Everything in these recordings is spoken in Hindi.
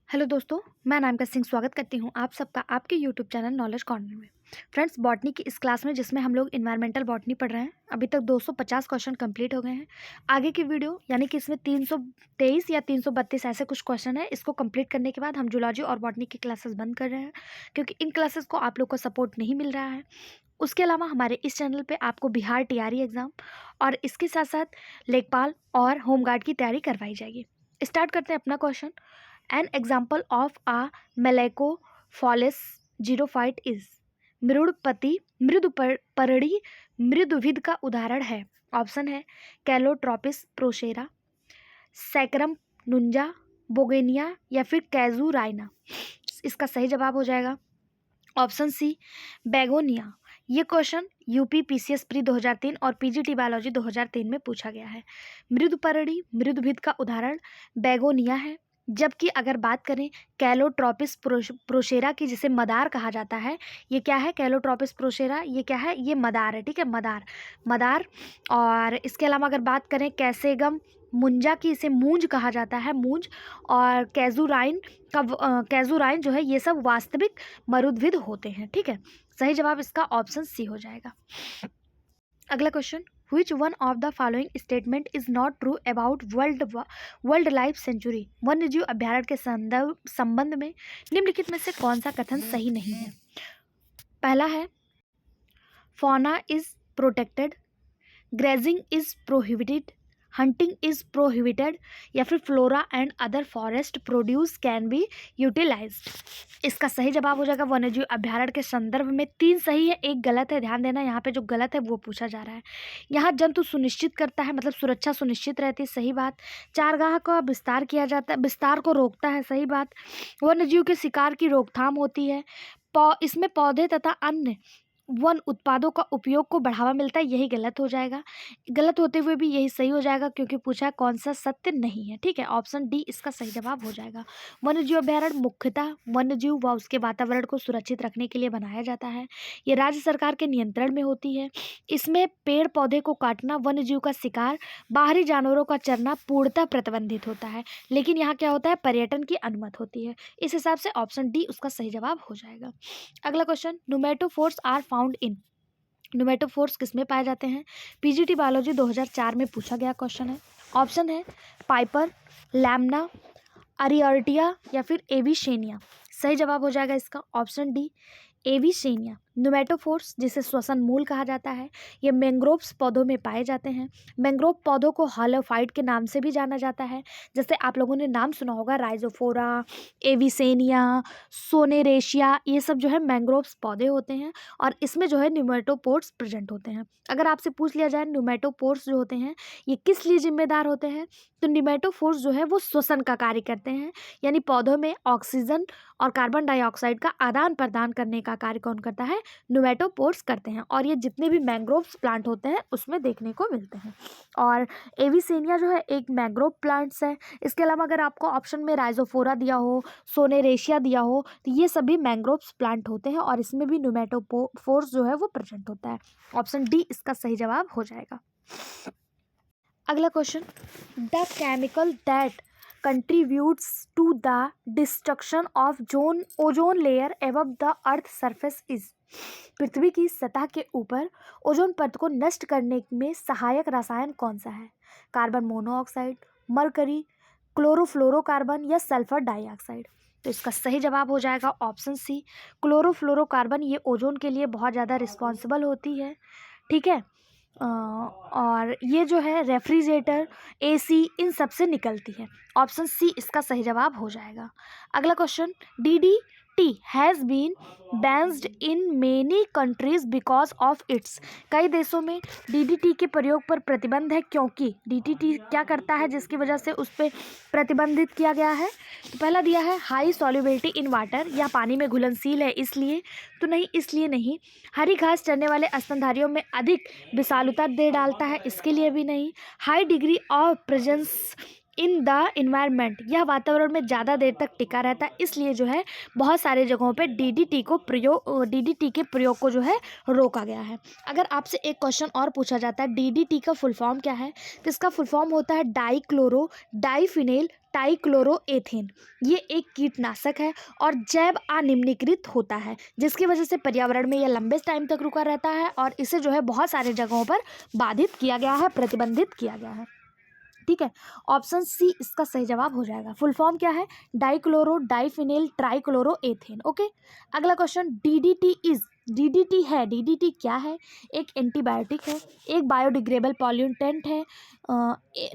हेलो दोस्तों, मैं अनामिका सिंह स्वागत करती हूँ आप सबका आपके यूट्यूब चैनल नॉलेज कॉर्नर में। फ्रेंड्स, बॉटनी की इस क्लास में जिसमें हम लोग इन्वायरमेंटल बॉटनी पढ़ रहे हैं, अभी तक 250 क्वेश्चन कंप्लीट हो गए हैं। आगे की वीडियो यानी कि इसमें 323 या 332 ऐसे कुछ क्वेश्चन है। इसको कंप्लीट करने के बाद हम जूलॉजी और बॉटनी की क्लासेस बंद कर रहे हैं, क्योंकि इन क्लासेस को आप लोग को सपोर्ट नहीं मिल रहा है। उसके अलावा हमारे इस चैनल पे आपको बिहार टीआरई एग्ज़ाम और इसके साथ साथ लेखपाल और होमगार्ड की तैयारी करवाई जाएगी। स्टार्ट करते हैं अपना question. An example of a malacophyllous xerophyte is मृदुपर्णी मृदुविध का उदाहरण है। ऑप्शन है कैलोट्रोपिस प्रोशेरा, सैक्रम नुंजा, बोगेनिया या फिर कैजुराइना। इसका सही जवाब हो जाएगा ऑप्शन सी बेगोनिया। ये क्वेश्चन यूपी पीसीएस प्री 2003 और पीजीटी बायोलॉजी 2003 में पूछा गया है। मृदुपर्णी मृदुभिद का उदाहरण बेगोनिया है, जबकि अगर बात करें कैलोट्रोपिस प्रोशेरा की, जिसे मदार कहा जाता है, ये क्या है? कैलोट्रोपिस प्रोशेरा ये क्या है? ये मदार है। ठीक है, मदार मदार। और इसके अलावा अगर बात करें कैसेगम मुंजा की, इसे मूंज कहा जाता है, मूंज। और कैजुराइन जो है, ये सब वास्तविक मरुद्भिद होते हैं। ठीक है, सही जवाब इसका ऑप्शन सी हो जाएगा। अगला question, which one of the following statement is not true about world life sanctuary? वन्य जीव अभ्यारण्य के संबंध में निम्नलिखित में से कौन सा कथन सही नहीं है? पहला है fauna is protected, grazing is prohibited, hunting is prohibited या फिर flora and other forest produce can be utilised. इसका सही जवाब हो जाएगा वन्यजीव अभ्यारण्य के संदर्भ में 3 सही है, 1 गलत है। ध्यान देना, यहाँ पे जो गलत है वो पूछा जा रहा है। यहाँ जंतु सुनिश्चित करता है, मतलब सुरक्षा सुनिश्चित रहती है, सही बात। चारागाह का विस्तार किया जाता है, विस्तार को रोकता है, सही बात। वन्यजीव के शिकार की रोकथाम होती है। इसमें पौधे तथा अन्य वन उत्पादों का उपयोग को बढ़ावा मिलता है, यही गलत हो जाएगा। गलत होते हुए भी यही सही हो जाएगा, क्योंकि पूछा है कौन सा सत्य नहीं है। ठीक है, ऑप्शन डी इसका सही जवाब हो जाएगा। वन्यजीव अभ्यारण्य मुख्यतः वन्यजीव व उसके वातावरण को सुरक्षित रखने के लिए बनाया जाता है। ये राज्य सरकार के नियंत्रण में होती है। इसमें पेड़ पौधे को काटना, वन्यजीव का शिकार, बाहरी जानवरों का चरना पूर्णतः प्रतिबंधित होता है। लेकिन यहाँ क्या होता है? पर्यटन की अनुमति होती है। इस हिसाब से ऑप्शन डी उसका सही जवाब हो जाएगा। अगला क्वेश्चन, नुमेटोफोर्स आर फाउंड इन। नुमेटोफोर्स किसमें पाए जाते हैं? पीजीटी बायोलॉजी 2004 में पूछा गया क्वेश्चन है। ऑप्शन है पाइपर, लैम्ना, अरियर्टिया या फिर एविशेनिया। सही जवाब हो जाएगा इसका ऑप्शन डी एविशेनिया। नुमेटोफोर्स, जिसे श्वसन मूल कहा जाता है, ये मैंग्रोव्स पौधों में पाए जाते हैं। मैंग्रोव पौधों को हालोफाइट के नाम से भी जाना जाता है। जैसे आप लोगों ने नाम सुना होगा राइजोफोरा, एविसेनिया, सोनेरेशिया, ये सब जो है मैंग्रोव्स पौधे होते हैं और इसमें जो है न्यूमेटोपोर्स प्रेजेंट होते हैं। अगर आपसे पूछ लिया जाए न्यूमेटोपोर्स जो होते हैं ये किस लिए जिम्मेदार होते हैं, तो न्यूमेटोफोर्स जो है वो श्वसन का कार्य करते हैं, यानी पौधों में ऑक्सीजन और कार्बन डाइऑक्साइड का आदान प्रदान करने का कार्य कौन करता है? न्यूमेटोपोर्स करते हैं। और ये जितने भी मैंग्रोव्स प्लांट होते हैं उसमें देखने को मिलते हैं। और एविसेनिया जो है एक मैंग्रोव प्लांट्स है। इसके अलावा अगर आपको ऑप्शन में राइजोफोरा दिया हो, सोनेरेशिया दिया हो, तो ये सभी मैंग्रोव्स प्लांट होते हैं और इसमें भी न्यूमेटोफोर्स जो है वो प्रेजेंट होता है। ऑप्शन डी इसका सही जवाब हो जाएगा। अगला question, the chemical that contributes to the destruction of ozone layer above the earth surface is. पृथ्वी की सतह के ऊपर ओजोन परत को नष्ट करने में सहायक रसायन कौन सा है? कार्बन मोनोऑक्साइड, मरकरी, क्लोरोफ्लोरोकार्बन या सल्फर डाइऑक्साइड। तो इसका सही जवाब हो जाएगा ऑप्शन सी क्लोरोफ्लोरोकार्बन। ये ओजोन के लिए बहुत ज़्यादा रिस्पॉन्सिबल होती है। ठीक है, और ये जो है रेफ्रिजरेटर, एसी, इन सब से निकलती है। ऑप्शन सी इसका सही जवाब हो जाएगा। अगला question, DDT has been banned in many countries because of its. कई देशों में DDT के प्रयोग पर प्रतिबंध है, क्योंकि DDT क्या करता है जिसकी वजह से उस पर प्रतिबंधित किया गया है? तो पहला दिया है हाई सॉल्युबिलिटी इन वाटर, या पानी में घुलनशील है इसलिए, तो नहीं, इसलिए नहीं। हरी घास चरने वाले स्तनधारियों में अधिक विषालुता दे डालता है, इसके लिए भी नहीं। High degree of presence in the environment, यह वातावरण में ज़्यादा देर तक टिका रहता है, इसलिए जो है बहुत सारे जगहों पे DDT के प्रयोग को जो है रोका गया है। अगर आपसे एक क्वेश्चन और पूछा जाता है DDT का फुल फॉर्म क्या है, तो इसका फुल फॉर्म होता है डाई क्लोरो डाईफिनेल टाइक्लोरोएथेन ये एक कीटनाशक है और जैव अनिम्नीकृत होता है, जिसकी वजह से पर्यावरण में यह लंबे टाइम तक रुका रहता है और इसे जो है बहुत सारे जगहों पर बाधित किया गया है, प्रतिबंधित किया गया है। ठीक है, ऑप्शन सी इसका सही जवाब हो जाएगा। फुल फॉर्म क्या है? डाइक्लोरो डाइफिनेल ट्राइक्लोरोएथेन। ओके, अगला क्वेश्चन, डीडीटी है, डीडीटी क्या है? एक एंटीबायोटिक है, एक बायोडिग्रेडेबल पॉल्यूटेंट है,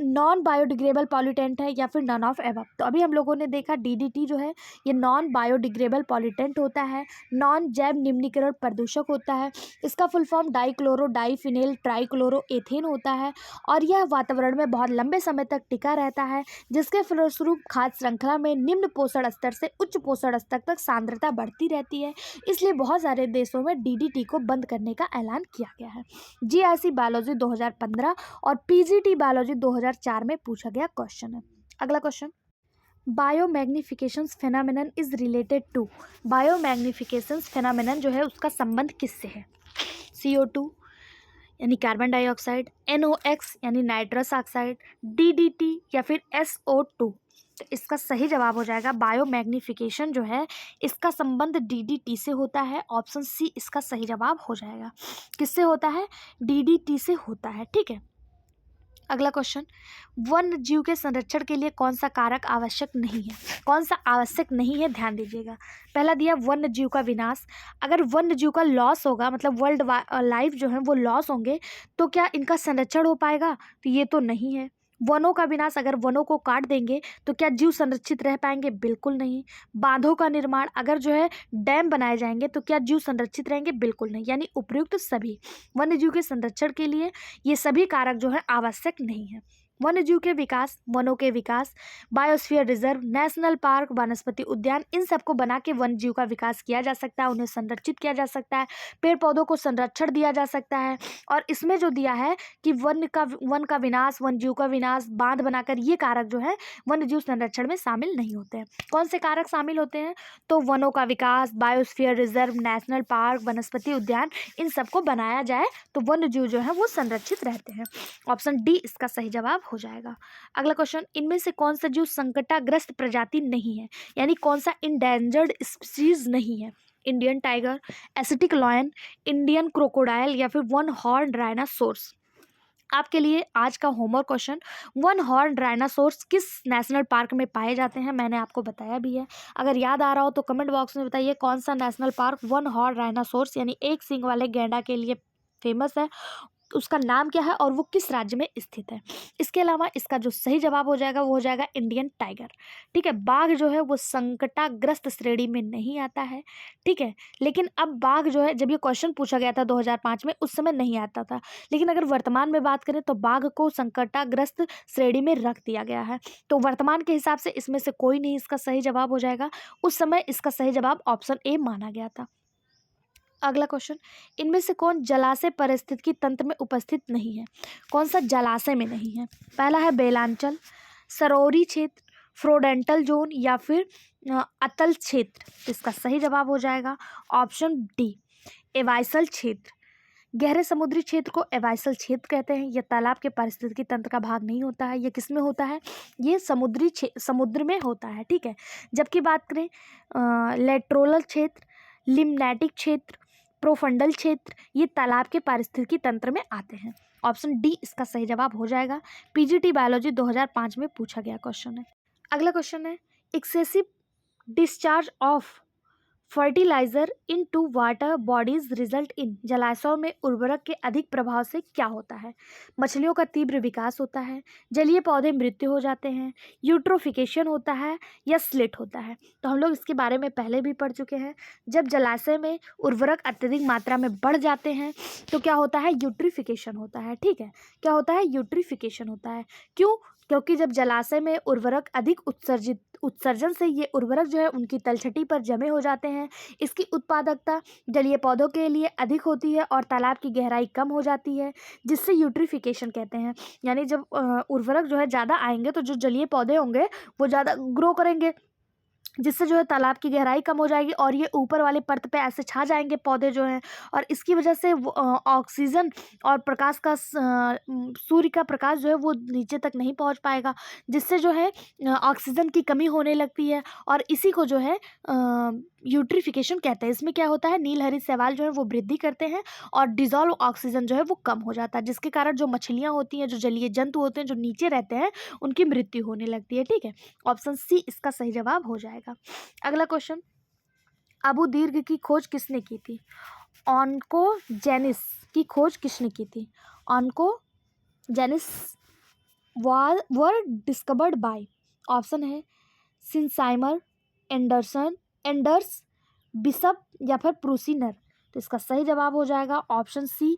नॉन बायोडिग्रेडेबल पॉल्यूटेंट है, या फिर नन ऑफ एबव। तो अभी हम लोगों ने देखा डीडीटी जो है ये नॉन बायोडिग्रेडेबल पॉल्यूटेंट होता है, नॉन जैव निम्नीकरण प्रदूषक होता है। इसका फुल फॉर्म डाइक्लोरो डाइफिनेल ट्राइक्लोरोएथेन होता है और यह वातावरण में बहुत लंबे समय तक टिका रहता है, जिसके फलस्वरूप खाद्य श्रृंखला में निम्न पोषण स्तर से उच्च पोषण स्तर तक सांद्रता बढ़ती रहती है। इसलिए बहुत सारे देशों में डीडीटी को बंद करने का ऐलान किया गया है। जीआईसी बायोलॉजी 2015 और पीजीटी बायोलॉजी 2004 में पूछा गया क्वेश्चन है। अगला question, biomagnification phenomenon is related to. Biomagnification phenomenon जो है उसका संबंध किससे है? CO2 यानी कार्बन डाइऑक्साइड, NOx यानी नाइट्रस ऑक्साइड, DDT या फिर SO2। तो इसका सही जवाब हो जाएगा बायोमैग्निफिकेशन जो है इसका संबंध DDT से होता है। ऑप्शन सी इसका सही जवाब हो जाएगा। किससे होता है? DDT से होता है। ठीक है, अगला क्वेश्चन, वन्य जीव के संरक्षण के लिए कौन सा कारक आवश्यक नहीं है? कौन सा आवश्यक नहीं है, ध्यान दीजिएगा। पहला दिया वन्य जीव का विनाश। अगर वन्य जीव का लॉस होगा, मतलब वर्ल्ड लाइफ जो है वो लॉस होंगे, तो क्या इनका संरक्षण हो पाएगा? तो ये तो नहीं है। वनों का विनाश, अगर वनों को काट देंगे तो क्या जीव संरक्षित रह पाएंगे? बिल्कुल नहीं। बांधों का निर्माण, अगर जो है डैम बनाए जाएंगे तो क्या जीव संरक्षित रहेंगे? बिल्कुल नहीं। यानी उपयुक्त सभी वन्य जीव के संरक्षण के लिए ये सभी कारक जो है आवश्यक नहीं है। वन्य जीव के विकास, वनों के विकास, बायोस्फीयर रिजर्व, नेशनल पार्क, वनस्पति उद्यान, इन सबको बना के वन्य जीव का विकास किया जा सकता है, उन्हें संरक्षित किया जा सकता है, पेड़ पौधों को संरक्षण दिया जा सकता है। और इसमें जो दिया है कि वन का विनाश, वन्य जीव का विनाश, बांध बनाकर, ये कारक जो है वन्य जीव संरक्षण में शामिल नहीं होते हैं। कौन से कारक शामिल होते हैं? तो वनों का विकास, बायोस्फीयर रिजर्व, नेशनल पार्क, वनस्पति उद्यान, इन सबको बनाया जाए तो वन्य जीव जो है वो संरक्षित रहते हैं। ऑप्शन डी इसका सही जवाब हो जाएगा। अगला क्वेश्चन, इनमें से कौन सा जीव संकटाग्रस्त प्रजाति नहीं है? यानी कौन सा इंडेंजर्ड स्पीशीज नहीं है? Indian tiger, acetic lion, Indian crocodile या फिर वन हॉर्न राइनासोर्स। आपके लिए आज का homework question, one horn rhinoceros किस नेशनल पार्क में पाए जाते हैं? मैंने आपको बताया भी है। अगर याद आ रहा हो तो कमेंट बॉक्स में बताइए कौन सा national park one horn rhinoceros यानी एक सींग वाले गैंडा के लिए फेमस है, उसका नाम क्या है और वो किस राज्य में स्थित है। इसके अलावा इसका जो सही जवाब हो जाएगा वो हो जाएगा इंडियन टाइगर। ठीक है, बाघ जो है वो संकटाग्रस्त श्रेणी में नहीं आता है। ठीक है, लेकिन अब बाघ जो है, जब ये क्वेश्चन पूछा गया था 2005 में, उस समय नहीं आता था, लेकिन अगर वर्तमान में बात करें तो बाघ को संकटाग्रस्त श्रेणी में रख दिया गया है। तो वर्तमान के हिसाब से इसमें से कोई नहीं इसका सही जवाब हो जाएगा। उस समय इसका सही जवाब ऑप्शन ए माना गया था। अगला क्वेश्चन, इनमें से कौन जलाशय पारिस्थितिकी तंत्र में उपस्थित नहीं है? कौन सा जलाशय में नहीं है? पहला है बेलांचल, सरोवरी क्षेत्र, फ्रोडेंटल जोन या फिर अतल क्षेत्र। इसका सही जवाब हो जाएगा ऑप्शन डी, एवाइसल क्षेत्र। गहरे समुद्री क्षेत्र को एवाइसल क्षेत्र कहते हैं। यह तालाब के पारिस्थितिकी तंत्र का भाग नहीं होता है। ये किस में होता है? ये समुद्र में होता है। ठीक है, जबकि बात करें लेट्रोलल क्षेत्र, लिम्नेटिक क्षेत्र, प्रोफंडल क्षेत्र, ये तालाब के पारिस्थितिकी तंत्र में आते हैं। ऑप्शन डी इसका सही जवाब हो जाएगा। पीजीटी बायोलॉजी 2005 में पूछा गया क्वेश्चन है। अगला क्वेश्चन है, excessive discharge of fertiliser into water bodies result in. जलाशयों में उर्वरक के अधिक प्रभाव से क्या होता है? मछलियों का तीव्र विकास होता है, जलीय पौधे मृत्यु हो जाते हैं, यूट्रोफिकेशन होता है या स्लिट होता है। तो हम लोग इसके बारे में पहले भी पढ़ चुके हैं। जब जलाशय में उर्वरक अत्यधिक मात्रा में बढ़ जाते हैं तो क्या होता है? यूट्रिफिकेशन होता है। ठीक है, क्या होता है? यूट्रिफिकेशन होता है। क्यों? क्योंकि जब जलाशय में उर्वरक अधिक उत्सर्जन से ये उर्वरक जो है उनकी तलछटी पर जमे हो जाते हैं। इसकी उत्पादकता जलीय पौधों के लिए अधिक होती है और तालाब की गहराई कम हो जाती है, जिससे यूट्रिफिकेशन कहते हैं। यानी जब उर्वरक जो है ज़्यादा आएंगे तो जो जलीय पौधे होंगे वो ज़्यादा ग्रो करेंगे, जिससे जो है तालाब की गहराई कम हो जाएगी और ये ऊपर वाले परत पे ऐसे छा जाएंगे पौधे जो हैं, और इसकी वजह से ऑक्सीजन और प्रकाश का सूर्य का प्रकाश जो है वो नीचे तक नहीं पहुंच पाएगा, जिससे जो है ऑक्सीजन की कमी होने लगती है, और इसी को जो है यूट्रिफिकेशन कहते हैं। इसमें क्या होता है, नील हरित शैवाल जो है वो वृद्धि करते हैं और डिजॉल्व ऑक्सीजन जो है वो कम हो जाता है, जिसके कारण जो मछलियाँ होती हैं, जो जलीय जंतु होते हैं जो नीचे रहते हैं, उनकी मृत्यु होने लगती है। ठीक है, ऑप्शन सी इसका सही जवाब हो जाएगा। अगला क्वेश्चन, अबू दीर्घ की खोज किसने की थी? ऑन्कोजेनिस की खोज किसने की थी? ऑन्कोजेनिस वर डिस्कवर्ड बाय, ऑप्शन है सिंसाइमर, एंडर्स, बिशप या फिर प्रूसिनर। तो इसका सही जवाब हो जाएगा ऑप्शन सी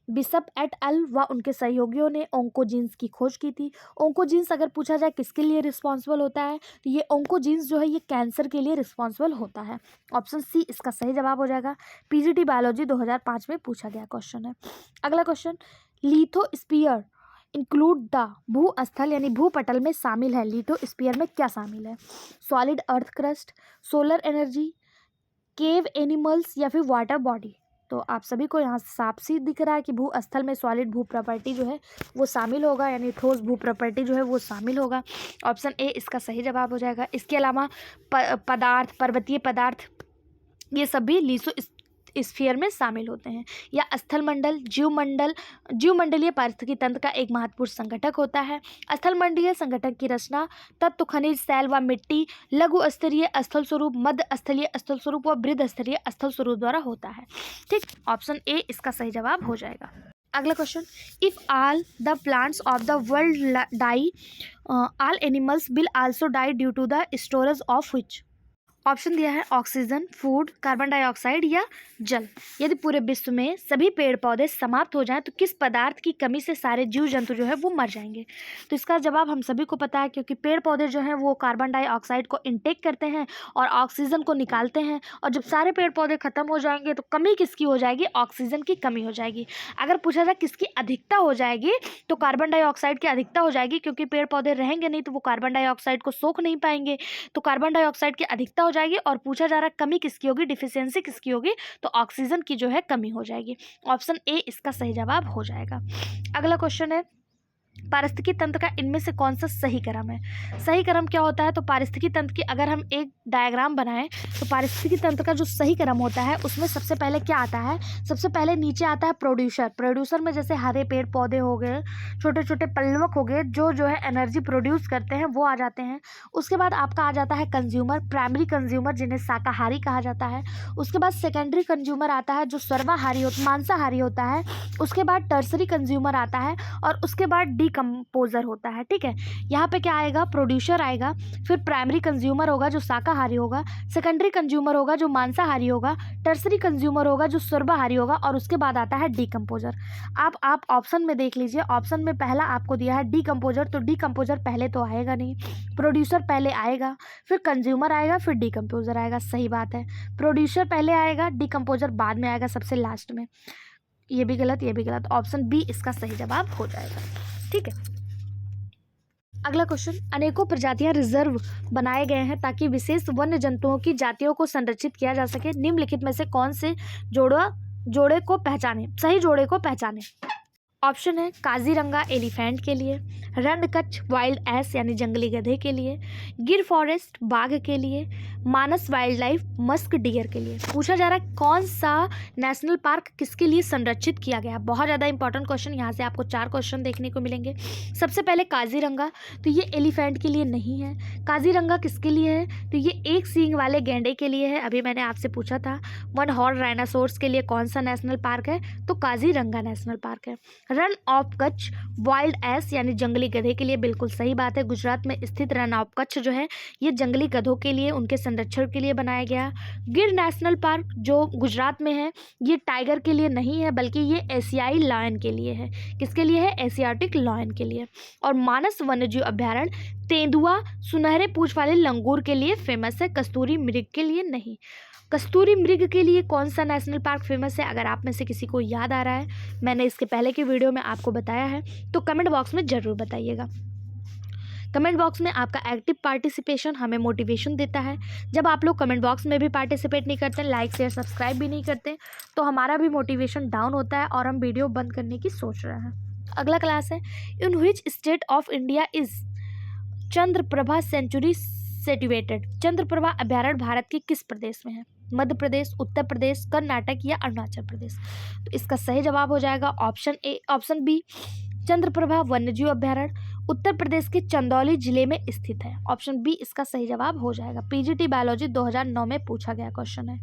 बिशप एट अल व उनके सहयोगियों ने ओंकोजीन्स की खोज की थी। ओंकोजीन्स अगर पूछा जाए किसके लिए रिस्पॉन्सिबल होता है, तो ये ओंकोजीन्स जो है ये कैंसर के लिए रिस्पॉन्सिबल होता है। ऑप्शन सी इसका सही जवाब हो जाएगा। पीजीटी बायोलॉजी 2005 में पूछा गया क्वेश्चन है। अगला क्वेश्चन, लिथोस्फीयर इंक्लूड द भूस्थल यानी भूपटल में शामिल है। लिथोस्फीयर में क्या शामिल है? Solid earth crust, solar energy, cave animals या फिर वाटर बॉडी। तो आप सभी को यहाँ साफ सी दिख रहा है कि भूस्थल में सॉलिड भू प्रॉपर्टी जो है वो शामिल होगा, यानी ठोस भू प्रॉपर्टी जो है वो शामिल होगा। ऑप्शन ए इसका सही जवाब हो जाएगा। इसके अलावा पदार्थ, पर्वतीय पदार्थ, ये सभी लिथोस्फीयर में शामिल होते हैं। या स्थलमंडल, जीवमंडलीय पारिस्थितिकी तंत्र का एक महत्वपूर्ण संगठक होता है। स्थलमंडलीय संगठन की रचना तत्व, खनिज, सैल व मिट्टी, लघु स्तरीय स्थल स्वरूप, मध्य स्थलीय स्थल स्वरूप व बृहद स्तरीय स्थल स्वरूप द्वारा होता है। ठीक, ऑप्शन ए इसका सही जवाब हो जाएगा। अगला question, if all the plants of the world die, all animals will also die due to the storage of which. Option दिया है ऑक्सीजन, फूड, कार्बन डाइऑक्साइड या जल। यदि पूरे विश्व में सभी पेड़ पौधे समाप्त हो जाएं तो किस पदार्थ की कमी से सारे जीव जंतु जो है वो मर जाएंगे? तो इसका जवाब हम सभी को पता है, क्योंकि पेड़ पौधे जो हैं वो कार्बन डाइऑक्साइड को इनटेक करते हैं और ऑक्सीजन को निकालते हैं, और जब सारे पेड़ पौधे खत्म हो जाएंगे तो कमी किसकी हो जाएगी? ऑक्सीजन की कमी हो जाएगी। अगर पूछा जाए किसकी अधिकता हो जाएगी, तो कार्बन डाइऑक्साइड की अधिकता हो जाएगी, क्योंकि पेड़ पौधे रहेंगे नहीं तो वो कार्बन डाइऑक्साइड को सोख नहीं पाएंगे, तो कार्बन डाइऑक्साइड की अधिकता हो जाएगी। और पूछा जा रहा है कमी किसकी होगी, डिफिशियंसी किसकी होगी, तो ऑक्सीजन की जो है कमी हो जाएगी। ऑप्शन ए इसका सही जवाब हो जाएगा। अगला क्वेश्चन है, पारिस्थितिकी तंत्र का इनमें से कौन सा सही क्रम है? सही क्रम क्या होता है? तो पारिस्थितिकी तंत्र की अगर हम एक डायग्राम बनाएं तो पारिस्थितिकी तंत्र का जो सही क्रम होता है उसमें सबसे पहले क्या आता है? सबसे पहले नीचे आता है प्रोड्यूसर में जैसे हरे पेड़ पौधे हो गए, छोटे छोटे पल्लवक हो गए, जो है एनर्जी प्रोड्यूस करते हैं, वो आ जाते हैं। उसके बाद आपका आ जाता है कंज्यूमर, प्राइमरी कंज्यूमर जिन्हें शाकाहारी कहा जाता है। उसके बाद सेकेंडरी कंज्यूमर आता है जो सर्वाहारी मांसाहारी होता है। उसके बाद टर्सरी कंज्यूमर आता है और उसके बाद डिकम्पोजर होता है। ठीक है, यहाँ पे क्या आएगा? प्रोड्यूसर आएगा, फिर प्राइमरी कंज्यूमर होगा जो शाकाहारी होगा, सेकेंडरी कंज्यूमर होगा जो मांसाहारी होगा, टर्सरी कंज्यूमर होगा जो सर्वाहारी होगा, और उसके बाद आता है डिकम्पोजर। आप ऑप्शन में देख लीजिए, ऑप्शन में पहला आपको दिया है डिकम्पोजर, तो डिकम्पोजर पहले तो आएगा नहीं, प्रोड्यूसर पहले आएगा, फिर कंज्यूमर आएगा, फिर डिकम्पोजर आएगा। सही बात है, प्रोड्यूसर पहले आएगा, डिकम्पोजर बाद में आएगा सबसे लास्ट में। ये भी गलत, ये भी गलत। ऑप्शन बी इसका सही जवाब हो जाएगा। ठीक है, अगला क्वेश्चन, अनेकों प्रजातियां रिजर्व बनाए गए हैं ताकि विशेष वन्य जंतुओं की जातियों को संरक्षित किया जा सके। निम्नलिखित में से कौन से जोड़े को पहचाने? सही जोड़े को पहचाने। ऑप्शन है काजीरंगा एलिफेंट के लिए, रणकच्छ वाइल्ड एस यानी जंगली गधे के लिए, गिर फॉरेस्ट बाघ के लिए, मानस वाइल्ड लाइफ मस्क डियर के लिए। पूछा जा रहा है कौन सा नेशनल पार्क किसके लिए संरक्षित किया गया? बहुत ज़्यादा इंपॉर्टेंट क्वेश्चन, यहाँ से आपको 4 क्वेश्चन देखने को मिलेंगे। सबसे पहले काजीरंगा, तो ये एलिफेंट के लिए नहीं है। काजीरंगा किसके लिए है? तो ये एक सींग वाले गैंडे के लिए है। अभी मैंने आपसे पूछा था वन हॉर्न राइनासोर्स के लिए कौन सा नेशनल पार्क है, तो काजीरंगा नेशनल पार्क है। Run of Kutch wild ass यानी जंगली गधे के लिए, बिल्कुल सही बात है। गुजरात में स्थित रन ऑफ कच्छ जो है ये जंगली गधों के लिए, उनके संरक्षण के लिए बनाया गया। गिर नेशनल पार्क जो गुजरात में है ये टाइगर के लिए नहीं है, बल्कि ये एशियाई लायन के लिए है। किसके लिए है? एशियाटिक लायन के लिए। और मानस वन्यजीव अभ्यारण्य तेंदुआ सुनहरे पूंछ वाले लंगूर के लिए फेमस है, कस्तूरी मृग के लिए नहीं। कस्तूरी मृग के लिए कौन सा नेशनल पार्क फेमस है? अगर आप में से किसी को याद आ रहा है, मैंने इसके पहले की वीडियो में आपको बताया है, तो कमेंट बॉक्स में ज़रूर बताइएगा। कमेंट बॉक्स में आपका एक्टिव पार्टिसिपेशन हमें मोटिवेशन देता है। जब आप लोग कमेंट बॉक्स में भी पार्टिसिपेट नहीं करते, लाइक शेयर सब्सक्राइब भी नहीं करते, तो हमारा भी मोटिवेशन डाउन होता है और हम वीडियो बंद करने की सोच रहे हैं। अगला क्लास है, in which state of India is Chandraprabha sanctuary situated. Chandraprabha अभ्यारण्य भारत के किस प्रदेश में है? मध्य प्रदेश, उत्तर प्रदेश, कर्नाटक या अरुणाचल प्रदेश? तो इसका सही जवाब हो जाएगा ऑप्शन बी चंद्रप्रभा वन्यजीव अभ्यारण्य उत्तर प्रदेश के चंदौली जिले में स्थित है। ऑप्शन बी इसका सही जवाब हो जाएगा। पीजीटी बायोलॉजी 2009 में पूछा गया क्वेश्चन है।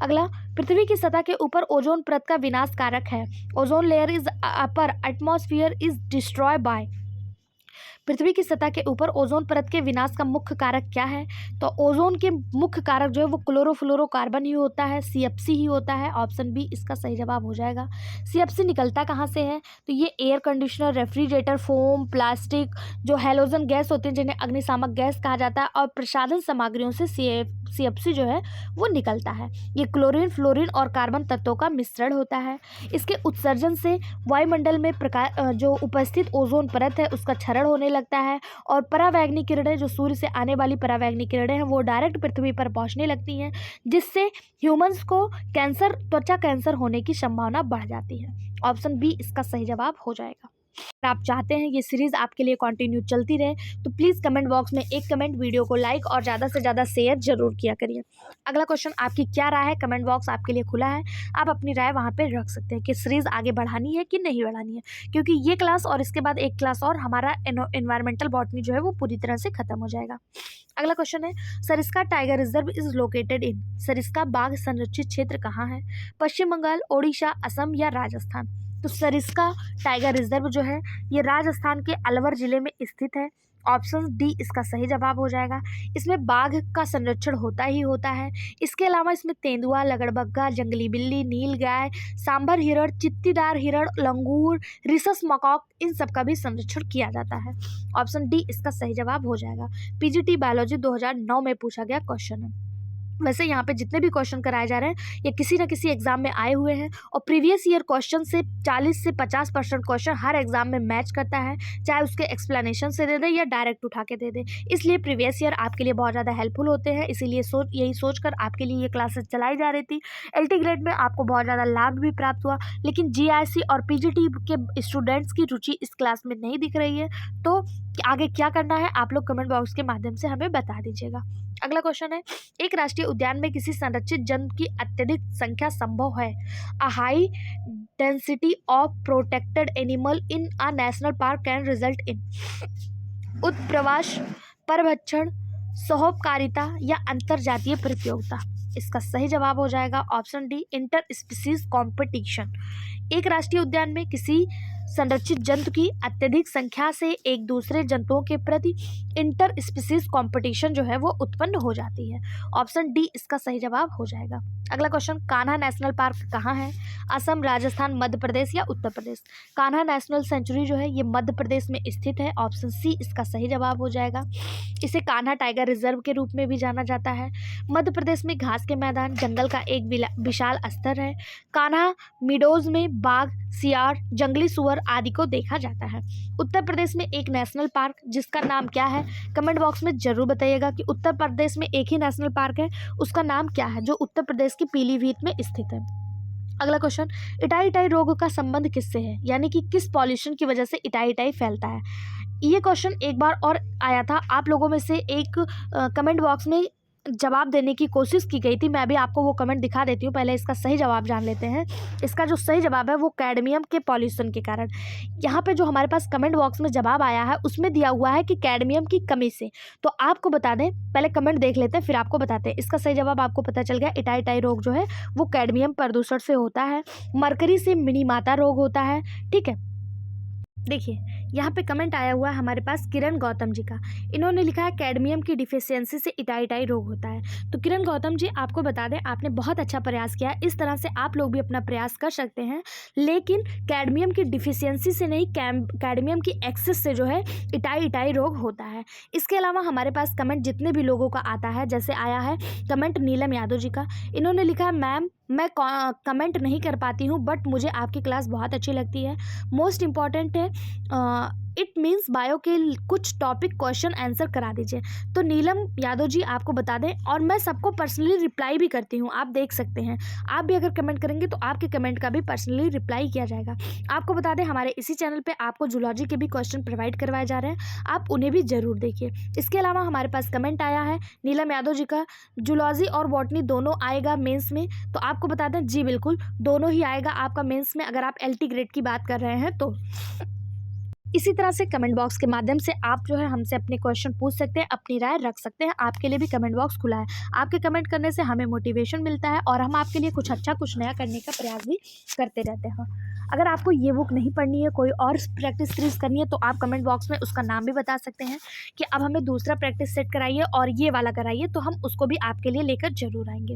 अगला, पृथ्वी की सतह के ऊपर ओजोन परत का विनाश कारक है। Ozone layer is upper atmosphere is destroy by. पृथ्वी की सतह के ऊपर ओजोन परत के विनाश का मुख्य कारक क्या है? तो ओजोन के मुख्य कारक जो है वो क्लोरोफ्लोरोकार्बन ही होता है, सीएफसी ही होता है। ऑप्शन बी इसका सही जवाब हो जाएगा। सीएफसी निकलता कहाँ से है? तो ये air conditioner, refrigerator, foam, plastic, जो हैलोजन गैस होते हैं जिन्हें अग्निशामक गैस कहा जाता है, और प्रसाधन सामग्रियों से सीएफसी जो है वो निकलता है। ये क्लोरीन, फ्लोरीन और कार्बन तत्वों का मिश्रण होता है। इसके उत्सर्जन से वायुमंडल में जो उपस्थित ओजोन परत है उसका क्षरण होने लगता है, और परावैंगनी किरणें, जो सूर्य से आने वाली परावैंगनी किरणें हैं, वो डायरेक्ट पृथ्वी पर पहुंचने लगती हैं, जिससे ह्यूमंस को कैंसर, त्वचा कैंसर होने की संभावना बढ़ जाती है। ऑप्शन बी इसका सही जवाब हो जाएगा। अगर आप चाहते हैं ये सीरीज़ आपके लिए कंटिन्यू चलती रहे तो प्लीज़ कमेंट बॉक्स में एक कमेंट, वीडियो को लाइक और ज़्यादा से ज़्यादा शेयर जरूर किया करिए। अगला क्वेश्चन, आपकी क्या राय है? कमेंट बॉक्स आपके लिए खुला है, आप अपनी राय वहाँ पे रख सकते हैं कि सीरीज़ आगे बढ़ानी है कि नहीं बढ़ानी है, क्योंकि ये क्लास और इसके बाद एक क्लास और हमारा एनवायरमेंटल बॉटनी जो है वो पूरी तरह से खत्म हो जाएगा। अगला क्वेश्चन है, Sariska tiger reserve is located in. Sariska बाघ संरक्षित क्षेत्र कहाँ है? पश्चिम बंगाल, ओडिशा, असम या राजस्थान? तो सरिस्का टाइगर रिजर्व जो है ये राजस्थान के अलवर जिले में स्थित है। ऑप्शन डी इसका सही जवाब हो जाएगा। इसमें बाघ का संरक्षण होता ही होता है। इसके अलावा इसमें तेंदुआ, लगड़बग्गा, जंगली बिल्ली, नील गाय, सांभर हिरण, चित्तीदार हिरण, लंगूर, रिसस मकॉक, इन सब का भी संरक्षण किया जाता है। ऑप्शन डी इसका सही जवाब हो जाएगा। पीजीटी बायोलॉजी 2009 में पूछा गया क्वेश्चन है। वैसे यहाँ पे जितने भी क्वेश्चन कराए जा रहे हैं ये किसी न किसी एग्जाम में आए हुए हैं, और प्रीवियस ईयर क्वेश्चन से 40 से 50% क्वेश्चन हर एग्जाम में मैच करता है, चाहे उसके एक्सप्लेनेशन से दे दे या डायरेक्ट उठा के दे दे। इसलिए प्रीवियस ईयर आपके लिए बहुत ज़्यादा हेल्पफुल होते हैं, इसीलिए यही सोचकर आपके लिए ये क्लासेस चलाई जा रही थी। LT ग्रेड में आपको बहुत ज़्यादा लाभ भी प्राप्त हुआ, लेकिन GIC और PGT के स्टूडेंट्स की रुचि इस क्लास में नहीं दिख रही है, तो आगे क्या करना है आप लोग कमेंट बॉक्स के माध्यम से हमें बता दीजिएगा। अगला क्वेश्चन है, एक राष्ट्रीय उद्यान में किसी संरक्षित जंतु की अत्यधिक संख्या संभव है। A high density of protected animal in a national park can result in. उत्प्रवास, परभक्षण, सहोपकारिता या अंतरजातीय प्रतियोगिता? इसका सही जवाब हो जाएगा option D inter species competition. एक राष्ट्रीय उद्यान में किसी संरक्षित जंतु की अत्यधिक संख्या से एक दूसरे जंतुओं के प्रति इंटर स्पीसीज कंपटीशन जो है वो उत्पन्न हो जाती है। ऑप्शन डी इसका सही जवाब हो जाएगा। अगला क्वेश्चन, कान्हा नेशनल पार्क कहाँ है? असम, राजस्थान, मध्य प्रदेश या उत्तर प्रदेश? कान्हा नेशनल सेंचुरी जो है ये मध्य प्रदेश में स्थित है। ऑप्शन सी इसका सही जवाब हो जाएगा। इसे कान्हा टाइगर रिजर्व के रूप में भी जाना जाता है। मध्य प्रदेश में घास के मैदान, जंगल का एक विशाल स्तर है। कान्हा मीडोज में बाघ, सियार, जंगली सुअर आदि को देखा जाता है। उत्तर प्रदेश में एक नेशनल पार्क जिसका नाम क्या है? कमेंट बॉक्स में जरूर बताइएगा कि उत्तर प्रदेश में एक ही नेशनल पार्क है, उसका नाम क्या है, जो उत्तर प्रदेश की पीलीभीत में स्थित है। अगला क्वेश्चन, इटाई रोग का संबंध किससे है? यानी कि किस पॉल्यूशन की वजह से इटाई फैलता है? ये क्वेश्चन एक बार और आया था, आप लोगों में से एक कमेंट बॉक्स में जवाब देने की कोशिश की गई थी। मैं अभी आपको वो कमेंट दिखा देती हूँ, पहले इसका सही जवाब जान लेते हैं। इसका जो सही जवाब है वो कैडमियम के पॉल्यूशन के कारण। यहाँ पे जो हमारे पास कमेंट बॉक्स में जवाब आया है उसमें दिया हुआ है कि कैडमियम की कमी से। तो आपको बता दें, पहले कमेंट देख लेते हैं फिर आपको बताते हैं। इसका सही जवाब आपको पता चल गया, इटाई रोग जो है वो कैडमियम प्रदूषण से होता है। मरकरी से मिनीमाता रोग होता है। ठीक है, देखिए यहाँ पे कमेंट आया हुआ है हमारे पास किरण गौतम जी का। इन्होंने लिखा है कैडमियम की डिफिशियंसी से इटाई रोग होता है। तो किरण गौतम जी, आपको बता दें आपने बहुत अच्छा प्रयास किया। इस तरह से आप लोग भी अपना प्रयास कर सकते हैं, लेकिन कैडमियम की डिफिशियंसी से नहीं, कैडमियम की एक्सेस से जो है इटाई रोग होता है। इसके अलावा हमारे पास कमेंट जितने भी लोगों का आता है, जैसे आया है कमेंट नीलम यादव जी का। इन्होंने लिखा है, मैम मैं कमेंट नहीं कर पाती हूँ बट मुझे आपकी क्लास बहुत अच्छी लगती है। मोस्ट इम्पॉर्टेंट है इट मीन्स बायो के कुछ टॉपिक क्वेश्चन आंसर करा दीजिए। तो नीलम यादव जी आपको बता दें, और मैं सबको पर्सनली रिप्लाई भी करती हूँ, आप देख सकते हैं। आप भी अगर कमेंट करेंगे तो आपके कमेंट का भी पर्सनली रिप्लाई किया जाएगा। आपको बता दें हमारे इसी चैनल पे आपको जूलॉजी के भी क्वेश्चन प्रोवाइड करवाए जा रहे हैं, आप उन्हें भी ज़रूर देखिए। इसके अलावा हमारे पास कमेंट आया है नीलम यादव जी का, जूलॉजी और बॉटनी दोनों आएगा मेंस में। तो आपको बता दें जी बिल्कुल दोनों ही आएगा आपका मेंस में, अगर आप LT ग्रेड की बात कर रहे हैं तो। इसी तरह से कमेंट बॉक्स के माध्यम से आप जो है हमसे अपने क्वेश्चन पूछ सकते हैं, अपनी राय रख सकते हैं। आपके लिए भी कमेंट बॉक्स खुला है। आपके कमेंट करने से हमें मोटिवेशन मिलता है और हम आपके लिए कुछ अच्छा कुछ नया करने का प्रयास भी करते रहते हैं। अगर आपको ये बुक नहीं पढ़नी है, कोई और प्रैक्टिस सीरीज करनी है, तो आप कमेंट बॉक्स में उसका नाम भी बता सकते हैं कि अब हमें दूसरा प्रैक्टिस सेट कराइए और ये वाला कराइए, तो हम उसको भी आपके लिए लेकर जरूर आएंगे।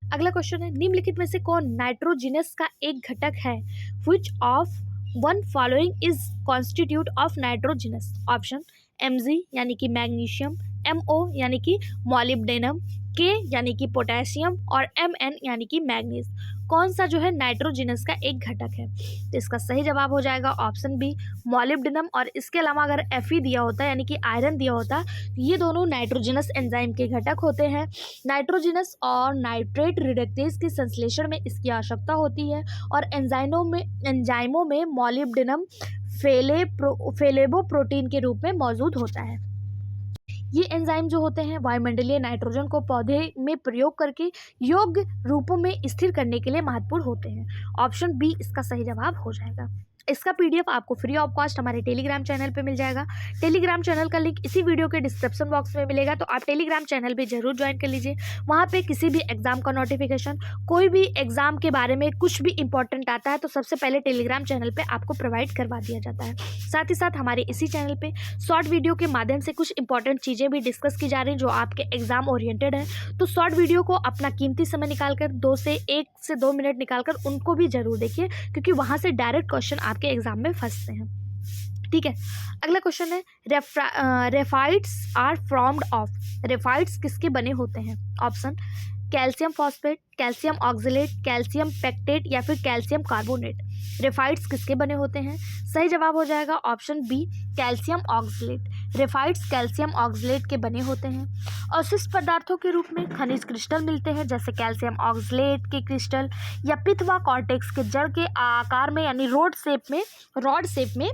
अगला क्वेश्चन है, निम्नलिखित में से कौन नाइट्रोजिनस का एक घटक है? Which of one following is constitute of nitrogenous? Option Mg यानी कि मैग्नीशियम, MO यानी कि मॉलिब्डेनम, K यानी कि पोटेशियम और Mn यानी कि मैग्नीज। कौन सा जो है नाइट्रोजिनस का एक घटक है? तो इसका सही जवाब हो जाएगा ऑप्शन बी मॉलिब्डेनम। और इसके अलावा अगर Fe दिया होता यानी कि आयरन दिया होता, तो ये दोनों नाइट्रोजिनस एंजाइम के घटक होते हैं। नाइट्रोजिनस और नाइट्रेट रिडक्टेज के संश्लेषण में इसकी आवश्यकता होती है और एंजाइमों में मॉलिब्डेनम फेलेबोप्रोटीन के रूप में मौजूद होता है। ये एंजाइम जो होते हैं वायुमंडलीय नाइट्रोजन को पौधे में प्रयोग करके योग्य रूपों में स्थिर करने के लिए महत्वपूर्ण होते हैं। ऑप्शन बी इसका सही जवाब हो जाएगा। इसका PDF आपको फ्री ऑफ कॉस्ट हमारे टेलीग्राम चैनल पे मिल जाएगा। टेलीग्राम चैनल का लिंक इसी वीडियो के डिस्क्रिप्शन बॉक्स में मिलेगा, तो आप टेलीग्राम चैनल पे जरूर ज्वाइन कर लीजिए। वहाँ पे किसी भी एग्जाम का नोटिफिकेशन, कोई भी एग्जाम के बारे में कुछ भी इंपॉर्टेंट आता है तो सबसे पहले टेलीग्राम चैनल पे आपको प्रोवाइड करवा दिया जाता है। साथ ही साथ हमारे इसी चैनल पे शॉर्ट वीडियो के माध्यम से कुछ इंपॉर्टेंट चीज़ें भी डिस्कस की जा रही हैं जो आपके एग्जाम ओरिएंटेड है। तो शॉर्ट वीडियो को अपना कीमती समय निकालकर 1 से 2 मिनट निकालकर उनको भी जरूर देखिए, क्योंकि वहाँ से डायरेक्ट क्वेश्चन आपके एग्जाम में फंसते हैं। ठीक है, अगला क्वेश्चन है, रेफाइट्स आर फॉर्म्ड ऑफ। रेफाइट्स किसके बने होते हैं? Option calcium phosphate, calcium oxalate, calcium pectate या फिर कैल्शियम कार्बोनेट। रेफाइट्स किसके बने होते हैं? सही जवाब हो जाएगा option B calcium oxalate. Raphides calcium oxalate के बने होते हैं। अवशिष्ट पदार्थों के रूप में खनिज क्रिस्टल मिलते हैं, जैसे कैल्शियम ऑक्सलेट के क्रिस्टल या पिथवा कॉर्टेक्स के जड़ के आकार में यानी रॉड शेप में